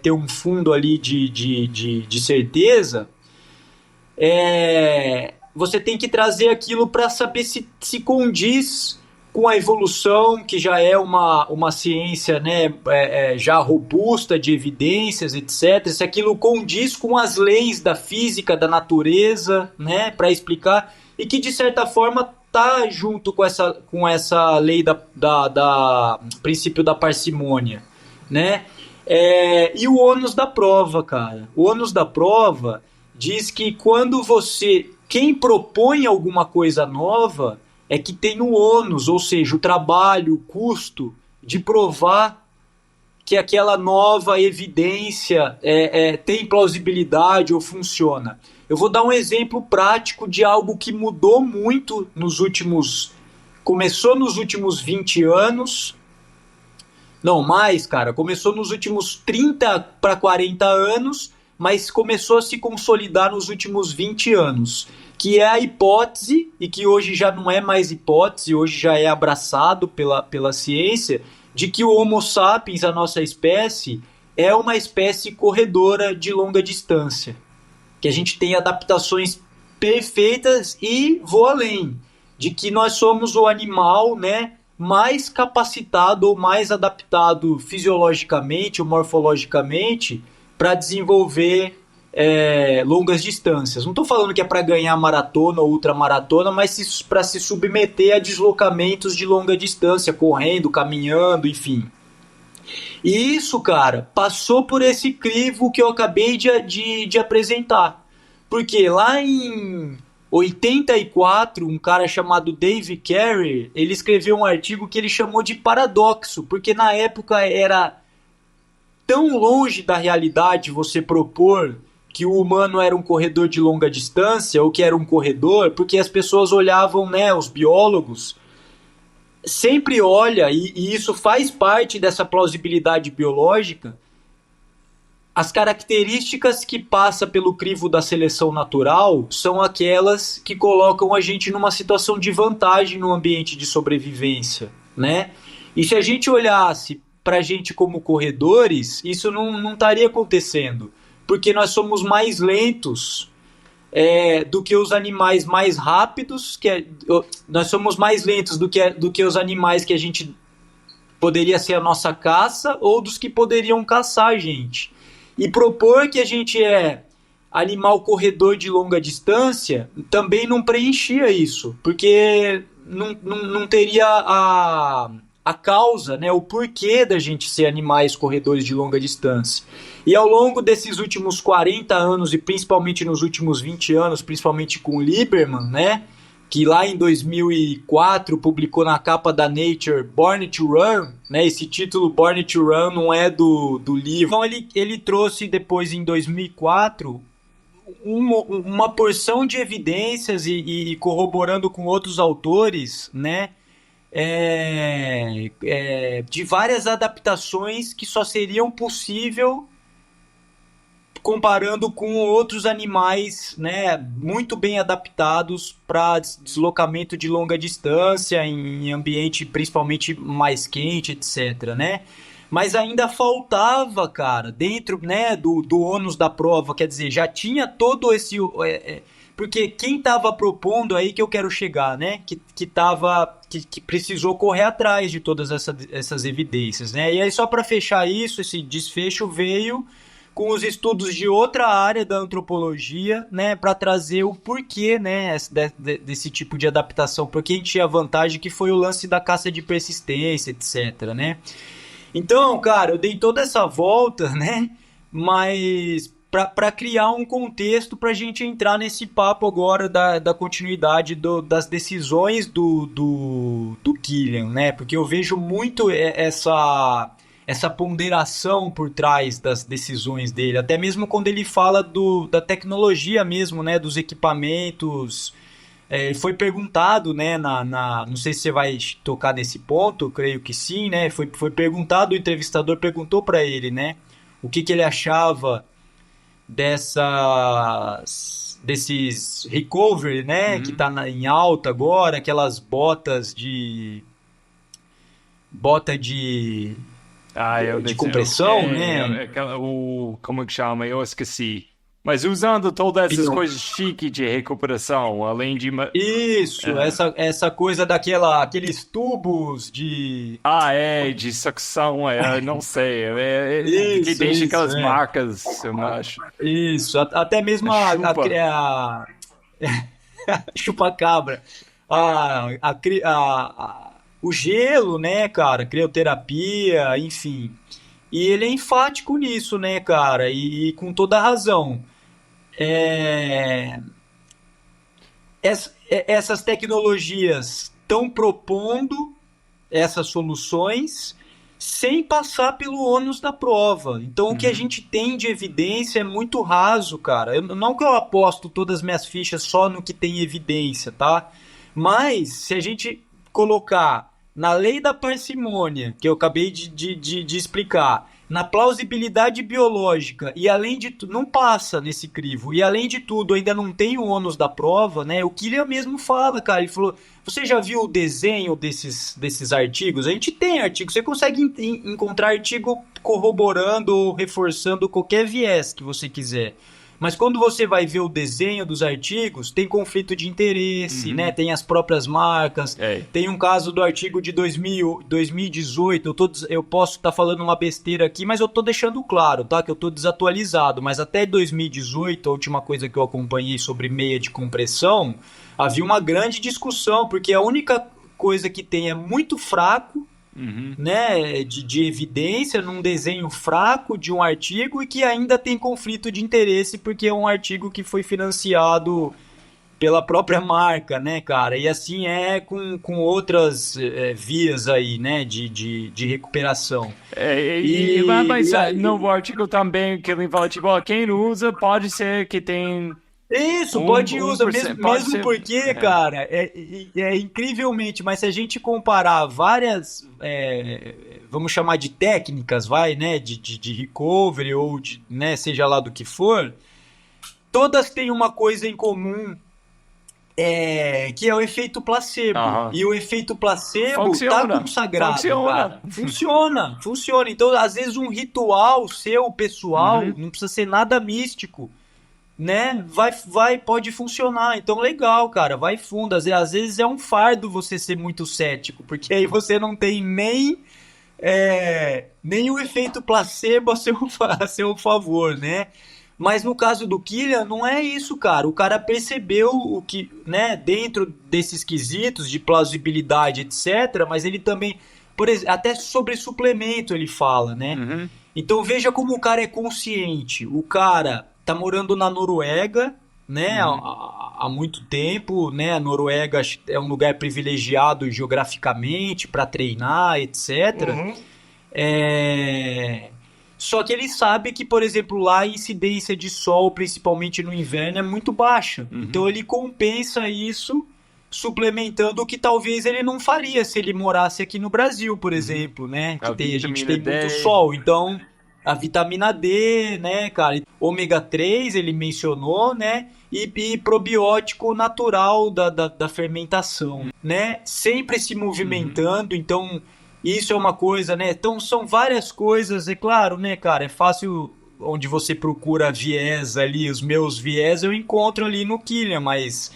ter um fundo ali de certeza, você tem que trazer aquilo para saber se condiz com a evolução, que já é uma ciência, né, já robusta de evidências, etc. Se aquilo condiz com as leis da física, da natureza, né, para explicar, e que de certa forma está junto com essa lei da princípio da parcimônia, né? E o ônus da prova, cara. O ônus da prova diz que quem propõe alguma coisa nova é que tem o ônus, ou seja, o trabalho, o custo de provar que aquela nova evidência tem plausibilidade ou funciona. Eu vou dar um exemplo prático de algo que mudou muito começou nos últimos 20 anos, não mais, cara, começou nos últimos 30 para 40 anos, mas começou a se consolidar nos últimos 20 anos, que é a hipótese, e que hoje já não é mais hipótese, hoje já é abraçado pela ciência, de que o Homo sapiens, a nossa espécie, é uma espécie corredora de longa distância. Que a gente tem adaptações perfeitas e vou além, de que nós somos o animal, né, mais capacitado ou mais adaptado fisiologicamente ou morfologicamente para desenvolver longas distâncias. Não estou falando que é para ganhar maratona ou ultramaratona, mas para se submeter a deslocamentos de longa distância, correndo, caminhando, enfim. E isso, cara, passou por esse crivo que eu acabei de apresentar. Porque lá em 84, um cara chamado Dave Carey, ele escreveu um artigo que ele chamou de paradoxo, porque na época era tão longe da realidade você propor que o humano era um corredor de longa distância, ou que era um corredor, porque as pessoas olhavam, né, os biólogos, sempre olha, e isso faz parte dessa plausibilidade biológica, as características que passa pelo crivo da seleção natural são aquelas que colocam a gente numa situação de vantagem no ambiente de sobrevivência, né? E se a gente olhasse para a gente como corredores, isso não estaria acontecendo, porque nós somos mais lentos do que os animais mais rápidos, nós somos mais lentos do que os animais que a gente poderia ser a nossa caça ou dos que poderiam caçar a gente. E propor que a gente é animal corredor de longa distância também não preenchia isso, porque não teria a causa, né, o porquê da gente ser animais corredores de longa distância. E ao longo desses últimos 40 anos, e principalmente nos últimos 20 anos, principalmente com o Lieberman, né, que lá em 2004 publicou na capa da Nature Born to Run, né? Esse título Born to Run não é do livro. Então ele trouxe depois em 2004 uma porção de evidências e corroborando com outros autores, né? De várias adaptações que só seriam possível comparando com outros animais, né, muito bem adaptados para deslocamento de longa distância, em ambiente principalmente mais quente, etc, né? Mas ainda faltava, cara, dentro, né, do ônus da prova, quer dizer, já tinha todo esse... porque quem estava propondo, aí que eu quero chegar, né, que precisou correr atrás de todas essas evidências, né? E aí só para fechar isso, esse desfecho veio com os estudos de outra área da antropologia, né, para trazer o porquê, né, desse tipo de adaptação, porque a gente tinha vantagem que foi o lance da caça de persistência, etc, né. Então, cara, eu dei toda essa volta, né, mas para criar um contexto para a gente entrar nesse papo agora da continuidade das decisões do Killian, né, porque eu vejo muito essa ponderação por trás das decisões dele, até mesmo quando ele fala da tecnologia mesmo, né, dos equipamentos. Foi perguntado, né, não sei se você vai tocar nesse ponto, creio que sim, né, foi perguntado, o entrevistador perguntou para ele, né, o que ele achava desses recovery, né, que tá em alta agora, aquelas botas de compressão, né? Como é que chama? Eu esqueci. Mas usando todas essas coisas chiques de recuperação, além de... Isso, essa coisa aqueles tubos de... de sucção, não sei. Que deixa aquelas marcas, eu acho. Isso, até mesmo chupa-cabra. O gelo, né, cara, crioterapia, enfim. E ele é enfático nisso, né, cara, e com toda a razão. Essas tecnologias estão propondo essas soluções sem passar pelo ônus da prova. Então, o que a gente tem de evidência é muito raso, cara. Não que eu aposto todas as minhas fichas só no que tem evidência, tá? Mas, se a gente colocar na lei da parcimônia, que eu acabei de explicar, na plausibilidade biológica, e além de tudo, não passa nesse crivo, e além de tudo, ainda não tem o ônus da prova, né? O Killian mesmo fala, cara, ele falou, você já viu o desenho desses artigos? A gente tem artigo, você consegue encontrar artigo corroborando ou reforçando qualquer viés que você quiser. Mas quando você vai ver o desenho dos artigos, tem conflito de interesse, né? Tem as próprias marcas. Tem um caso do artigo de 2018. Eu posso estar falando uma besteira aqui, mas eu tô deixando claro, tá? Que eu tô desatualizado. Mas até 2018, a última coisa que eu acompanhei sobre meia de compressão, havia uma grande discussão, porque a única coisa que tem é muito fraco, né, de evidência num desenho fraco de um artigo e que ainda tem conflito de interesse porque é um artigo que foi financiado pela própria marca, né, cara? E assim é com outras vias aí, né, de recuperação. Mas no artigo também que ele fala, tipo, quem usa pode ser que tem... Isso, pode usar, mesmo porque, cara, é incrivelmente, mas se a gente comparar várias, vamos chamar de técnicas, né, de recovery ou né, seja lá do que for, todas têm uma coisa em comum, que é o efeito placebo. E o efeito placebo tá consagrado, cara. Funciona. Então, às vezes, um ritual seu, pessoal, não precisa ser nada místico, né, pode funcionar. Então, legal, cara, vai fundo. Às vezes é um fardo você ser muito cético, porque aí você não tem nem o efeito placebo a seu favor, né? Mas no caso do Killian, não é isso, cara. O cara percebeu o que, né, dentro desses quesitos de plausibilidade, etc., mas ele também, por exemplo, até sobre suplemento ele fala, né? Então veja como o cara é consciente. O cara tá morando na Noruega, né, há muito tempo, né, a Noruega é um lugar privilegiado geograficamente para treinar, etc. Só que ele sabe que, por exemplo, lá a incidência de sol, principalmente no inverno, é muito baixa. Então ele compensa isso suplementando o que talvez ele não faria se ele morasse aqui no Brasil, por exemplo, né, que a gente tem muito sol, então... A vitamina D, né, cara? Ômega 3, ele mencionou, né? E probiótico natural da fermentação, né? Sempre se movimentando, então isso é uma coisa, né? Então são várias coisas, é claro, né, cara? É fácil, onde você procura viés ali, os meus viés eu encontro ali no Killian, mas...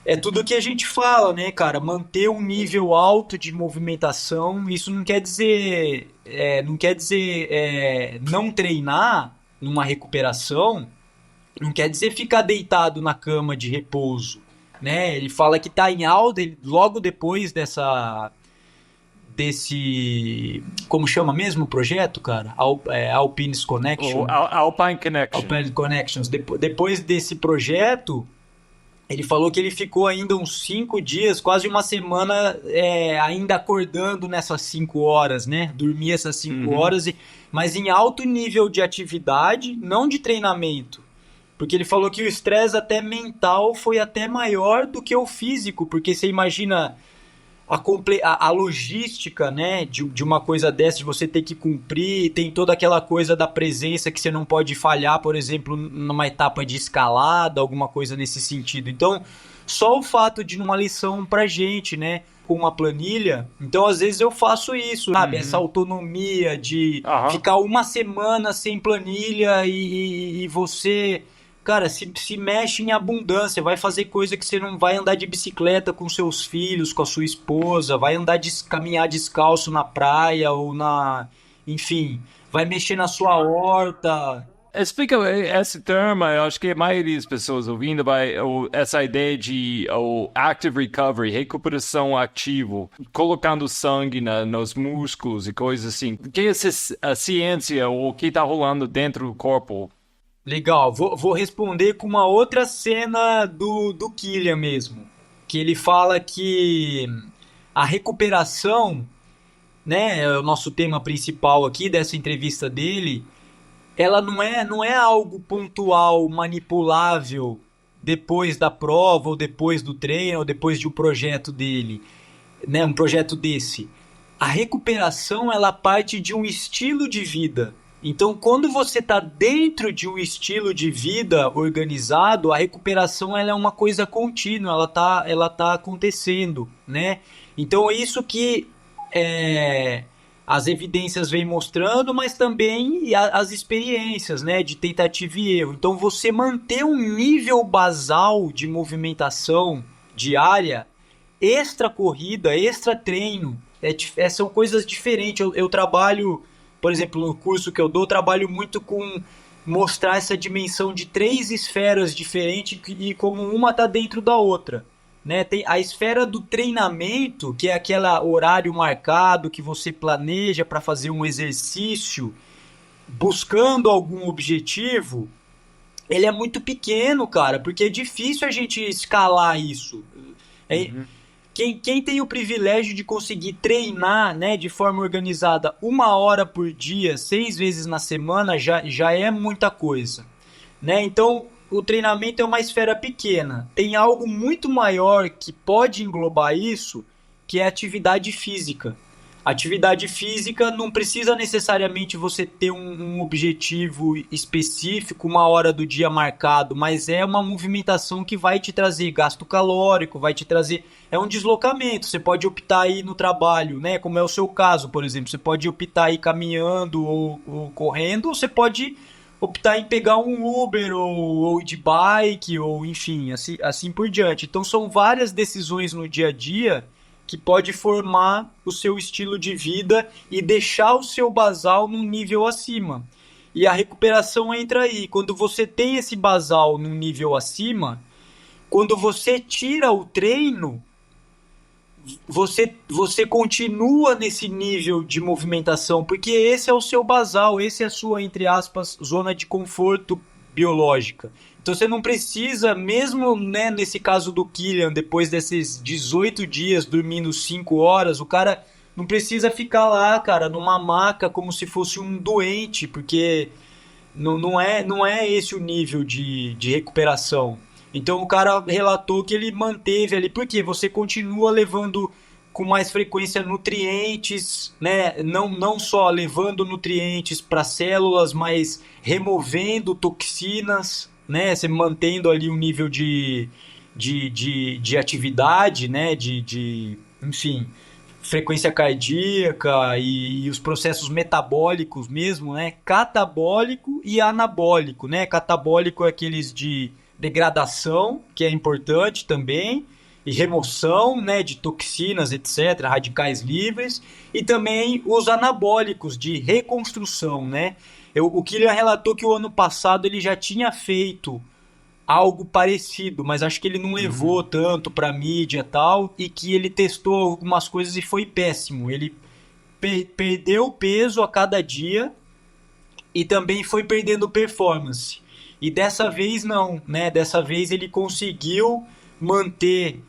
É tudo que a gente fala, né, cara? Manter um nível alto de movimentação, isso não quer dizer não treinar numa recuperação, não quer dizer ficar deitado na cama de repouso, né? Ele fala que tá em alta logo depois desse... Como chama mesmo o projeto, cara? Alpines Connection. Alpine Connection. Alpine Connections. Depois desse projeto... Ele falou que ele ficou ainda uns 5 dias, quase uma semana, ainda acordando nessas 5 horas, né? Dormia essas 5 horas, mas em alto nível de atividade, não de treinamento. Porque ele falou que o estresse até mental foi até maior do que o físico, porque você imagina a logística, né, de uma coisa dessa, de você ter que cumprir, tem toda aquela coisa da presença que você não pode falhar, por exemplo, numa etapa de escalada, alguma coisa nesse sentido. Então, só o fato de numa lição pra gente, né, com uma planilha, então às vezes eu faço isso, sabe, essa autonomia de ficar uma semana sem planilha e você... Cara, se mexe em abundância, vai fazer coisa que você não vai andar de bicicleta com seus filhos, com a sua esposa, vai caminhar descalço na praia ou enfim, vai mexer na sua horta. Explica esse termo, eu acho que a maioria das pessoas ouvindo essa ideia de active recovery, recuperação ativo, colocando sangue nos músculos e coisas assim. O que é a ciência ou o que está rolando dentro do corpo? Legal, vou responder com uma outra cena do Killian mesmo, que ele fala que a recuperação, né, é o nosso tema principal aqui dessa entrevista dele, ela não é algo pontual, manipulável depois da prova ou depois do treino ou depois de um projeto dele, né, um projeto desse. A recuperação, ela parte de um estilo de vida. Então, quando você está dentro de um estilo de vida organizado, a recuperação ela é uma coisa contínua, ela tá acontecendo, né? Então, é isso que as evidências vêm mostrando, mas também as experiências, né, de tentativa e erro. Então, você manter um nível basal de movimentação diária, extra corrida, extra treino, são coisas diferentes. Eu trabalho, por exemplo, no curso que eu dou, eu trabalho muito com mostrar essa dimensão de 3 esferas diferentes e como uma está dentro da outra. Né? Tem a esfera do treinamento, que é aquele horário marcado que você planeja para fazer um exercício buscando algum objetivo. Ele é muito pequeno, cara, porque é difícil a gente escalar isso. Quem tem o privilégio de conseguir treinar, né, de forma organizada 1 hora por dia, 6 vezes na semana, já é muita coisa. Né? Então, o treinamento é uma esfera pequena. Tem algo muito maior que pode englobar isso, que é a atividade física. Atividade física não precisa necessariamente você ter um objetivo específico, 1 hora do dia marcado, mas é uma movimentação que vai te trazer gasto calórico, vai te trazer... É um deslocamento, você pode optar aí no trabalho, né? Como é o seu caso, por exemplo. Você pode optar aí caminhando ou correndo, ou você pode optar em pegar um Uber ou de bike, ou enfim, assim por diante. Então são várias decisões no dia a dia que pode formar o seu estilo de vida e deixar o seu basal num nível acima. E a recuperação entra aí. Quando você tem esse basal num nível acima, quando você tira o treino, você continua nesse nível de movimentação, porque esse é o seu basal, esse é a sua, entre aspas, zona de conforto biológica. Então você não precisa, mesmo né, nesse caso do Kylian, depois desses 18 dias dormindo 5 horas, o cara não precisa ficar lá, cara, numa maca como se fosse um doente, porque não é esse o nível de recuperação. Então o cara relatou que ele manteve ali, porque você continua levando com mais frequência nutrientes, né? Não só levando nutrientes para células, mas removendo toxinas, né? Você mantendo ali um nível de atividade, né? Enfim, frequência cardíaca e os processos metabólicos mesmo, né? Catabólico e anabólico, né? Catabólico é aqueles de degradação, que é importante também, e remoção, né, de toxinas, etc., radicais livres, e também os anabólicos de reconstrução, né? O Kylian relatou que o ano passado ele já tinha feito algo parecido, mas acho que ele não levou tanto para mídia e tal, e que ele testou algumas coisas e foi péssimo. Ele perdeu peso a cada dia e também foi perdendo performance. E dessa vez não, né? Dessa vez ele conseguiu manter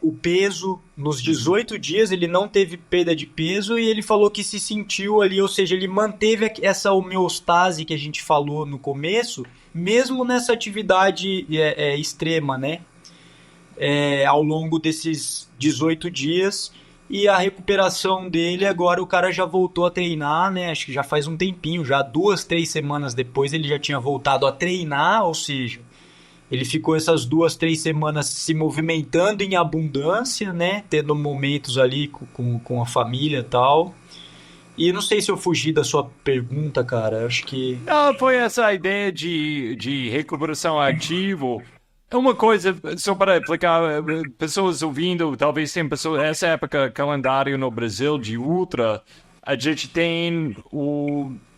o peso nos 18 dias, ele não teve perda de peso e ele falou que se sentiu ali, ou seja, ele manteve essa homeostase que a gente falou no começo, mesmo nessa atividade extrema, né? Ao longo desses 18 dias. E a recuperação dele, agora o cara já voltou a treinar, né? Acho que já faz um tempinho, já 2, 3 semanas depois ele já tinha voltado a treinar, ou seja, ele ficou essas 2, 3 semanas se movimentando em abundância, né? Tendo momentos ali com a família e tal. E não sei se eu fugi da sua pergunta, cara, acho que... Não, foi essa ideia de recuperação ativo. É uma coisa, só para explicar, pessoas ouvindo, talvez tem pessoas, nessa época, calendário no Brasil de ultra, a gente tem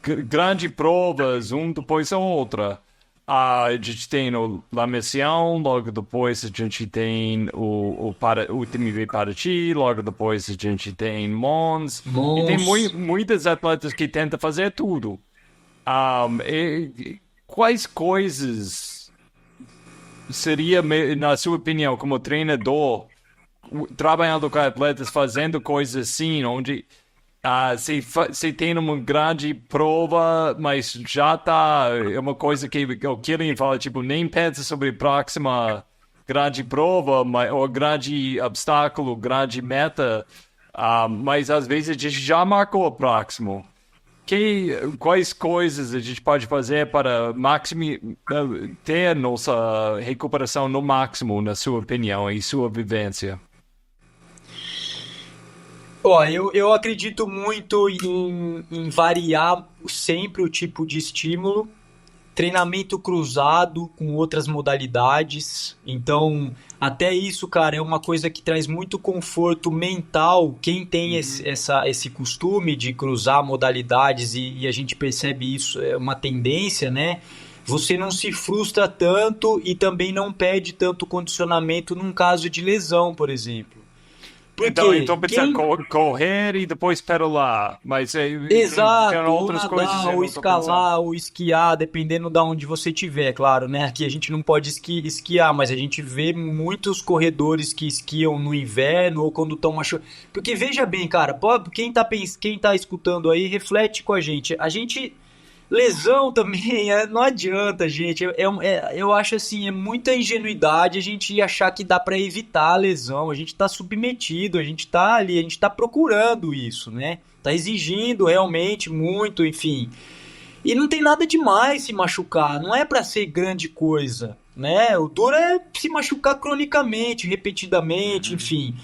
grandes provas, um depois da outra. A gente tem La Mission, logo depois a gente tem o TMB Paraty, logo depois a gente tem Mons. E tem muitos atletas que tentam fazer tudo. Quais coisas seria, na sua opinião, como treinador, trabalhando com atletas, fazendo coisas assim, onde você tem uma grande prova, mas já está, é uma coisa que o Kylian fala, tipo, nem pensa sobre a próxima grande prova, ou grande obstáculo, grande meta, mas às vezes a gente já marcou o próximo. Quais coisas a gente pode fazer para ter nossa recuperação no máximo, na sua opinião e sua vivência? Ó, eu acredito muito em variar sempre o tipo de estímulo, treinamento cruzado com outras modalidades. Então, até isso, cara, é uma coisa que traz muito conforto mental. Quem tem Uhum. esse costume de cruzar modalidades e a gente percebe isso, é uma tendência, né? Você não se frustra tanto e também não perde tanto condicionamento num caso de lesão, por exemplo. Porque Então precisa quem correr e depois pedalar. Mas tem Exato, ou outras coisas que nadar, eu ou não estou pensando. escalar, ou esquiar, dependendo da onde você estiver, claro, né? Aqui a gente não pode esquiar, mas a gente vê muitos corredores que esquiam no inverno ou quando estão machucados. Porque veja bem, cara, quem tá escutando aí, reflete com a gente. A gente lesão também, não adianta, gente. Eu acho assim, é muita ingenuidade a gente achar que dá para evitar a lesão. A gente tá submetido, a gente tá ali, a gente tá procurando isso, né? Tá exigindo realmente muito, enfim. E não tem nada demais se machucar, não é para ser grande coisa, né? O duro é se machucar cronicamente, repetidamente, Uhum. enfim.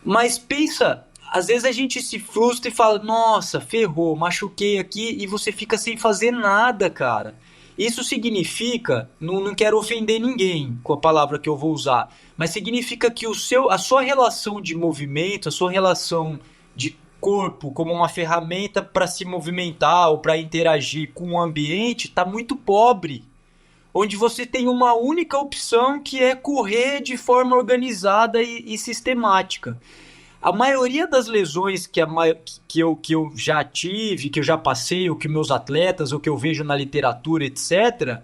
Mas pensa, às vezes a gente se frustra e fala: nossa, ferrou, machuquei aqui, e você fica sem fazer nada, cara. Isso significa, não quero ofender ninguém com a palavra que eu vou usar, mas significa que a sua relação de movimento, a sua relação de corpo como uma ferramenta para se movimentar ou para interagir com o ambiente está muito pobre, onde você tem uma única opção que é correr de forma organizada e sistemática. A maioria das lesões que eu já tive, que eu já passei, ou que meus atletas, ou que eu vejo na literatura, etc.,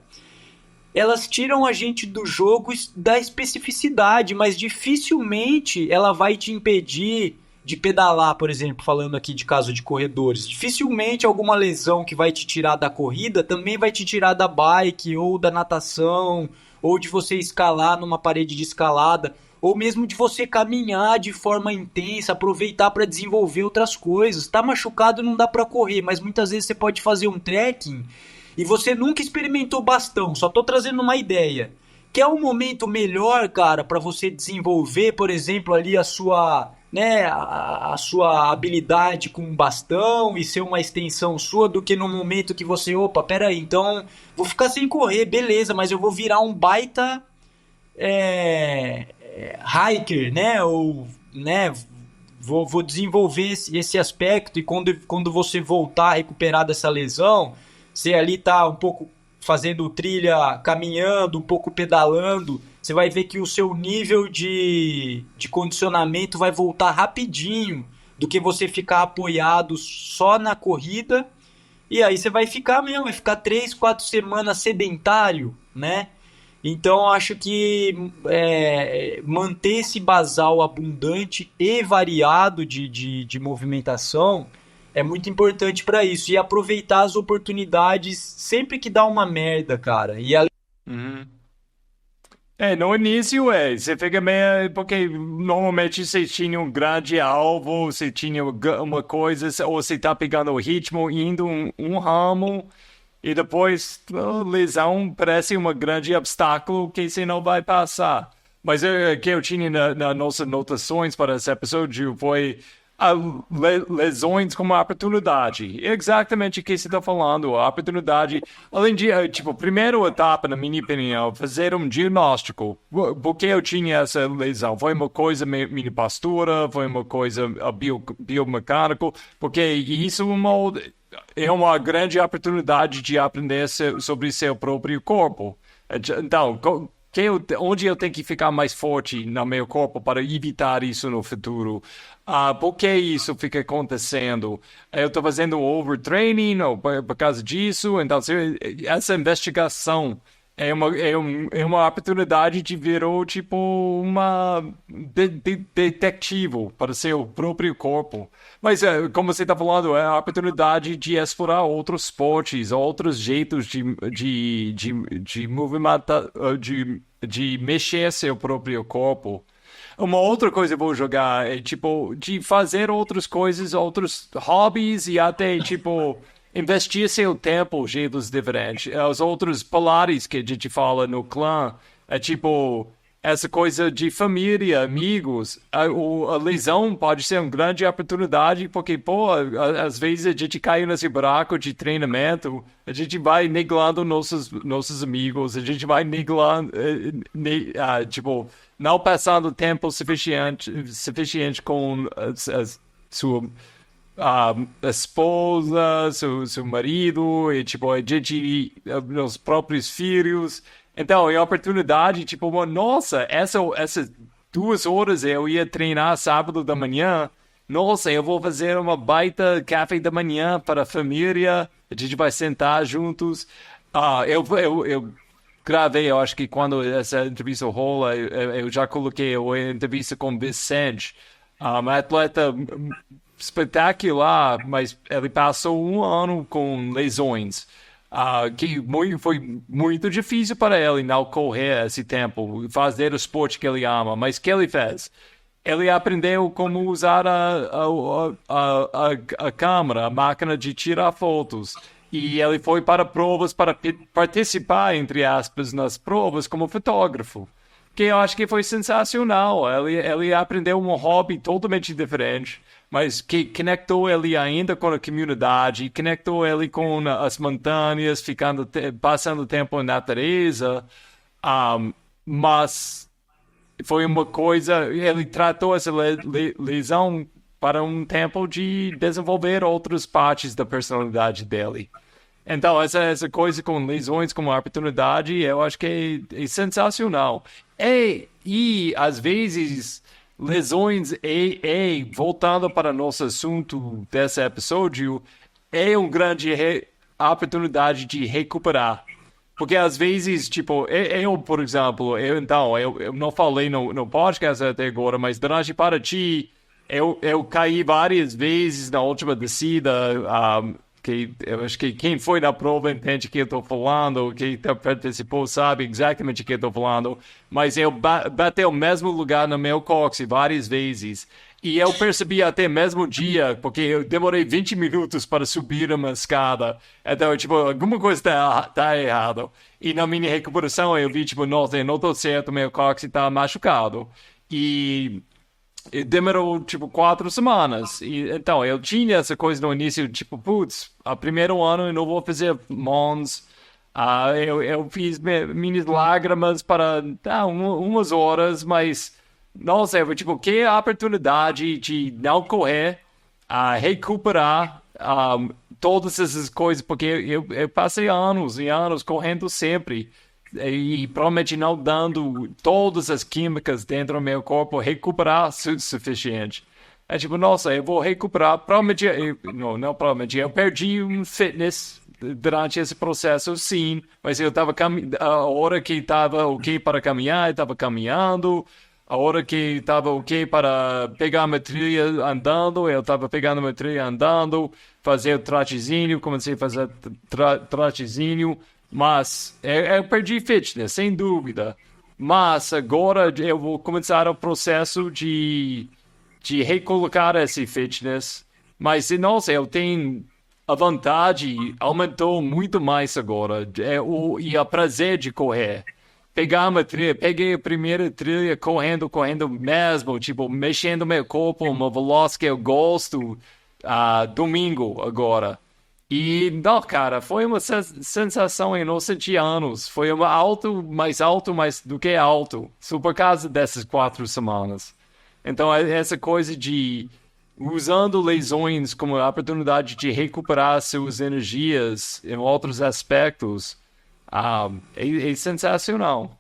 elas tiram a gente do jogo da especificidade, mas dificilmente ela vai te impedir de pedalar, por exemplo, falando aqui de caso de corredores. Dificilmente alguma lesão que vai te tirar da corrida também vai te tirar da bike ou da natação ou de você escalar numa parede de escalada ou mesmo de você caminhar de forma intensa, aproveitar para desenvolver outras coisas. Tá machucado, não dá para correr, mas muitas vezes você pode fazer um trekking e você nunca experimentou bastão, só tô trazendo uma ideia. Que é um momento melhor, cara, para você desenvolver, por exemplo, ali a sua habilidade com bastão e ser uma extensão sua do que no momento que você, opa, pera aí, então vou ficar sem correr, beleza, mas eu vou virar um baita hiker, né? Ou, né? Vou desenvolver esse aspecto e quando você voltar a recuperar dessa lesão, você ali tá um pouco fazendo trilha, caminhando, um pouco pedalando, você vai ver que o seu nível de condicionamento vai voltar rapidinho do que você ficar apoiado só na corrida. E aí você vai ficar mesmo, vai ficar 3, 4 semanas sedentário, né? Então acho que manter esse basal abundante e variado de movimentação é muito importante para isso. E aproveitar as oportunidades sempre que dá uma merda, cara. Uhum. No início você fica meio, porque normalmente você tinha um grande alvo, você tinha uma coisa, ou você tá pegando o ritmo, indo um ramo, e depois a lesão parece um grande obstáculo que você não vai passar. Mas o que eu tinha nas nossas notações para esse episódio foi a lesões como oportunidade. Exatamente o que você está falando. A oportunidade, além de, tipo, primeira etapa, na minha opinião, fazer um diagnóstico. Por que eu tinha essa lesão? Foi uma coisa minha postura? Foi uma coisa biomecânico? Porque isso é uma grande oportunidade de aprender sobre seu próprio corpo. Então, onde eu tenho que ficar mais forte no meu corpo para evitar isso no futuro? Por que isso fica acontecendo? Eu estou fazendo overtraining ou por causa disso? Então, essa investigação é uma oportunidade de virar tipo uma detetivo para seu próprio corpo. Mas, como você está falando, é a oportunidade de explorar outros esportes, outros jeitos de movimentar, de mexer seu próprio corpo. Uma outra coisa que eu vou jogar é, tipo, de fazer outras coisas, outros hobbies e até, tipo, investir seu tempo em jeitos diferentes. Os outros pilares que a gente fala no clã é, tipo, essa coisa de família, amigos, a lesão pode ser uma grande oportunidade, porque, pô, às vezes a gente cai nesse buraco de treinamento, a gente vai negando nossos amigos, a gente vai negando, tipo, não passando tempo suficiente com sua esposa, seu marido, e, tipo, a gente, os próprios filhos. Então, é oportunidade, tipo, nossa, essas 2 horas eu ia treinar sábado da manhã. Nossa, eu vou fazer uma baita café da manhã para a família. A gente vai sentar juntos. Eu gravei, eu acho que quando essa entrevista rola, eu já coloquei a entrevista com Vicente, um atleta espetacular, mas ele passou 1 ano com lesões. Que foi muito difícil para ele não correr esse tempo, fazer o esporte que ele ama. Mas o que ele fez? Ele aprendeu como usar a câmera, a máquina de tirar fotos. E ele foi para provas para participar, entre aspas, nas provas como fotógrafo. Que eu acho que foi sensacional. Ele aprendeu um hobby totalmente diferente, mas que conectou ele ainda com a comunidade, conectou ele com as montanhas, passando tempo na natureza. Mas foi uma coisa, ele tratou essa lesão para um tempo de desenvolver outras partes da personalidade dele. Então, essa coisa com lesões como oportunidade, eu acho que é sensacional. E às vezes, lesões, voltando para nosso assunto desse episódio, é uma grande oportunidade de recuperar. Porque às vezes, tipo, eu por exemplo, eu não falei no podcast até agora, mas durante Paraty, eu caí várias vezes na última descida, que eu acho que quem foi na prova entende o que eu estou falando, quem participou sabe exatamente o que eu estou falando, mas eu bati o mesmo lugar no meu cóccix várias vezes, e eu percebi até mesmo dia, porque eu demorei 20 minutos para subir uma escada, então, tipo, alguma coisa tá errado, e na minha recuperação eu vi, tipo, nossa, eu não estou certo, meu cóccix está machucado, e demorou, tipo, 4 semanas. Então, eu tinha essa coisa no início, tipo, putz, a primeiro ano eu não vou fazer Mons. Eu fiz minhas lágrimas para umas horas, mas, nossa, eu, tipo, que oportunidade de não correr, recuperar todas essas coisas, porque eu passei anos e anos correndo sempre. E provavelmente não dando todas as químicas dentro do meu corpo recuperar suficiente. É tipo, nossa, eu vou recuperar. Provavelmente, não provavelmente, eu perdi um fitness durante esse processo, sim, mas eu estava a hora que estava ok para caminhar, eu estava caminhando. A hora que estava ok para pegar uma trilha andando, eu estava pegando uma trilha andando, fazer o trotezinho, comecei a fazer trotezinho. Mas eu perdi fitness, sem dúvida. Mas agora eu vou começar o processo de recolocar esse fitness. Mas, nossa, eu tenho a vontade, aumentou muito mais agora. E o prazer de correr. Pegar uma trilha, peguei a primeira trilha correndo mesmo, tipo, mexendo meu corpo, uma velocidade que eu gosto, domingo agora. E, não, cara, foi uma sensação, eu não senti anos. Foi mais alto do que alto. Só por causa dessas 4 semanas. Então, essa coisa de usando lesões como oportunidade de recuperar suas energias em outros aspectos, é sensacional.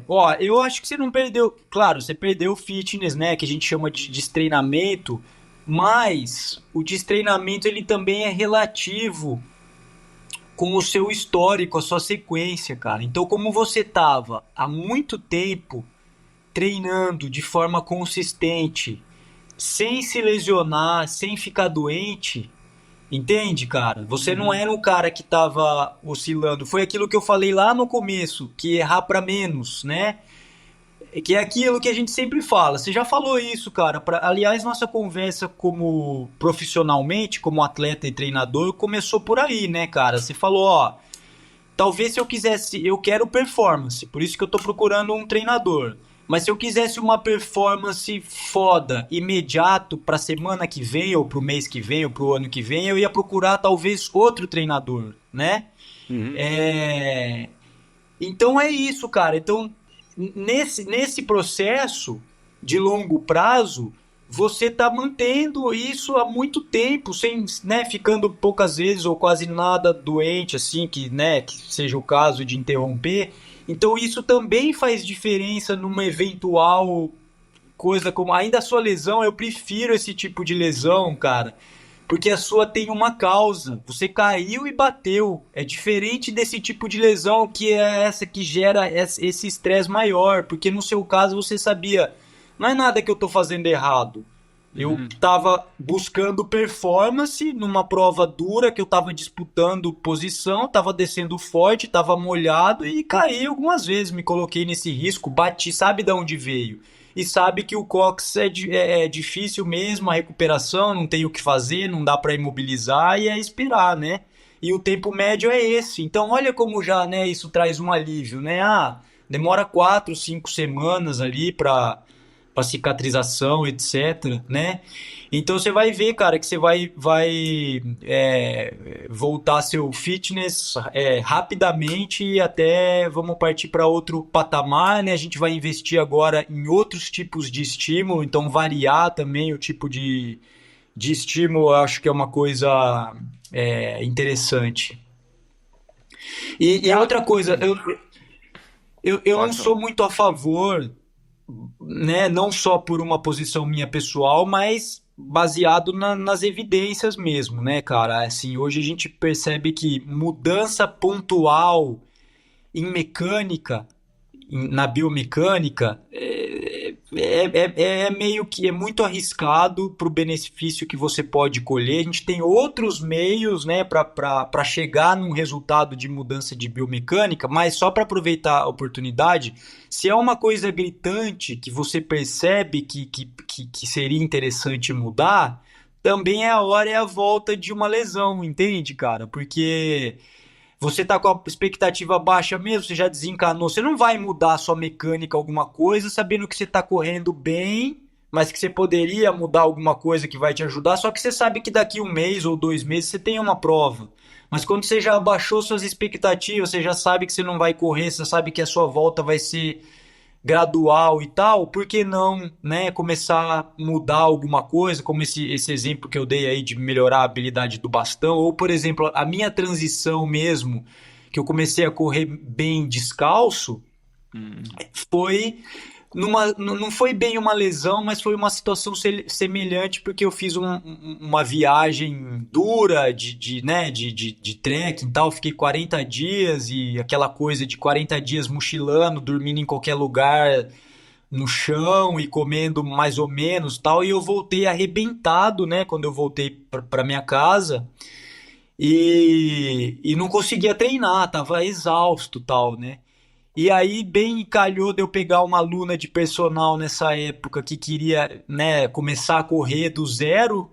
Ó, eu acho que você não perdeu. Claro, você perdeu o fitness, né? Que a gente chama de destreinamento. Mas o destreinamento ele também é relativo com o seu histórico, a sua sequência, cara. Então, como você tava há muito tempo treinando de forma consistente, sem se lesionar, sem ficar doente, entende, cara? Você não era o cara que tava oscilando. Foi aquilo que eu falei lá no começo, que errar para menos, né? Que é aquilo que a gente sempre fala. Você já falou isso, cara. Aliás, nossa conversa como profissionalmente, como atleta e treinador, começou por aí, né, cara? Você falou, ó, talvez se eu quisesse, eu quero performance, por isso que eu tô procurando um treinador. Mas se eu quisesse uma performance foda, imediato pra semana que vem, ou pro mês que vem, ou pro ano que vem, eu ia procurar talvez outro treinador, né? Uhum. Então é isso, cara. Então, nesse processo de longo prazo, você tá mantendo isso há muito tempo, sem, né, ficando poucas vezes ou quase nada doente, assim, que, né, que seja o caso de interromper. Então isso também faz diferença numa eventual coisa como ainda a sua lesão, eu prefiro esse tipo de lesão, cara, porque a sua tem uma causa. Você caiu e bateu. É diferente desse tipo de lesão que é essa que gera esse estresse maior, porque no seu caso você sabia, não é nada que eu tô fazendo errado. Eu Uhum. estava buscando performance numa prova dura que eu estava disputando posição, estava descendo forte, estava molhado e caí algumas vezes, me coloquei nesse risco, bati, sabe de onde veio. E sabe que o cóccix é difícil mesmo, a recuperação, não tem o que fazer, não dá para imobilizar e é esperar, né? E o tempo médio é esse. Então olha como já, né, isso traz um alívio, né? Ah, demora 4, 5 semanas ali para cicatrização, etc, né? Então você vai ver, cara, que você vai voltar seu fitness rapidamente e até vamos partir para outro patamar, né? A gente vai investir agora em outros tipos de estímulo, então variar também o tipo de estímulo, eu acho que é uma coisa interessante. E Cara, outra coisa, eu não pode falar. sou muito a favor, né, não só por uma posição minha pessoal, mas baseado nas evidências mesmo, né, cara? Assim, hoje a gente percebe que mudança pontual em mecânica, na biomecânica, é meio que é muito arriscado para o benefício que você pode colher. A gente tem outros meios, né, para chegar num resultado de mudança de biomecânica, mas só para aproveitar a oportunidade, se é uma coisa gritante que você percebe que seria interessante mudar, também é a hora e a volta de uma lesão, entende, cara? Porque você tá com a expectativa baixa mesmo, você já desencanou, você não vai mudar a sua mecânica alguma coisa, sabendo que você tá correndo bem, mas que você poderia mudar alguma coisa que vai te ajudar, só que você sabe que daqui 1 mês ou 2 meses você tem uma prova. Mas quando você já abaixou suas expectativas, você já sabe que você não vai correr, você sabe que a sua volta vai ser gradual e tal, por que não, né, começar a mudar alguma coisa, como esse exemplo que eu dei aí de melhorar a habilidade do bastão, ou por exemplo, a minha transição mesmo, que eu comecei a correr bem descalço, Hum. foi não foi bem uma lesão, mas foi uma situação semelhante, porque eu fiz uma viagem dura de trekking e tal. Fiquei 40 dias e aquela coisa de 40 dias mochilando, dormindo em qualquer lugar no chão e comendo mais ou menos tal. E eu voltei arrebentado, né? Quando eu voltei para minha casa e não conseguia treinar, tava exausto tal, né? E aí, bem calhou de eu pegar uma aluna de personal nessa época que queria, né, começar a correr do zero.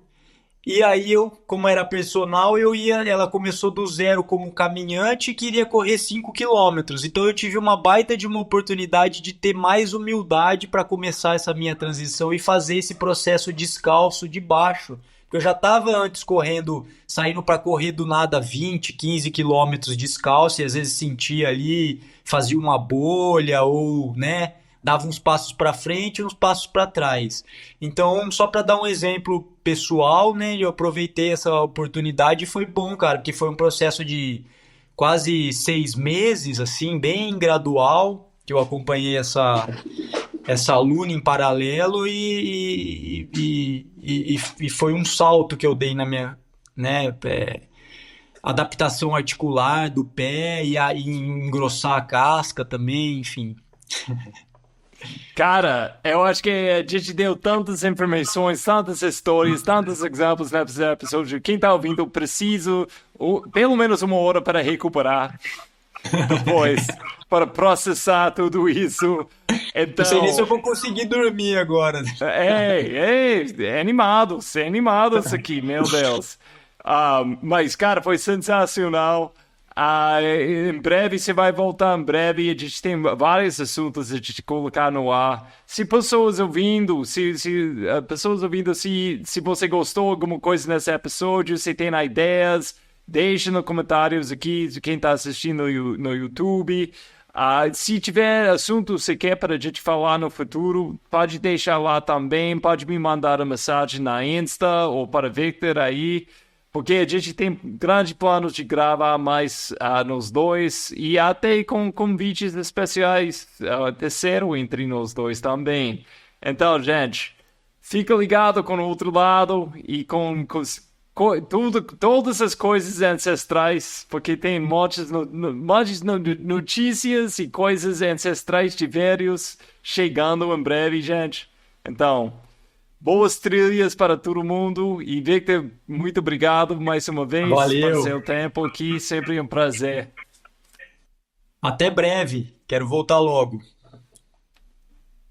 E aí eu, como era personal, ela começou do zero como caminhante e queria correr 5 km. Então eu tive uma baita de uma oportunidade de ter mais humildade para começar essa minha transição e fazer esse processo descalço de baixo. Porque eu já estava antes correndo, saindo para correr do nada 20, 15 quilômetros descalço e às vezes sentia ali, fazia uma bolha ou, né, dava uns passos para frente e uns passos para trás. Então, só para dar um exemplo pessoal, né, eu aproveitei essa oportunidade e foi bom, cara, porque foi um processo de quase 6 meses, assim, bem gradual, que eu acompanhei essa aluna em paralelo e foi um salto que eu dei na minha, né, adaptação articular do pé e aí engrossar a casca também, enfim. Cara, eu acho que a gente deu tantas informações, tantas histórias, tantos exemplos nesse episódio. Quem tá ouvindo precisa pelo menos 1 hora para recuperar depois, para processar tudo isso. Não sei nem se eu Então, vou conseguir dormir agora. é animado isso aqui, meu Deus. Mas, cara, foi sensacional. Em breve você vai voltar em breve. A gente tem vários assuntos a gente colocar no ar. Se pessoas ouvindo, pessoas ouvindo, se você gostou de alguma coisa nesse episódio, se tem ideias, deixe nos comentários aqui de quem está assistindo no YouTube. Se tiver assunto que você quer para a gente falar no futuro, pode deixar lá também. Pode me mandar uma mensagem na Insta ou para Victor aí. Porque a gente tem grandes planos de gravar mais nos dois e até com convites especiais terceiro entre nós dois também. Então, gente, fica ligado com o outro lado e todas as coisas ancestrais, porque tem muitas notícias e coisas ancestrais de velhos chegando em breve, gente. Então... boas trilhas para todo mundo. E Victor, muito obrigado mais uma vez por Valeu. seu tempo aqui. Sempre um prazer. Até breve. Quero voltar logo.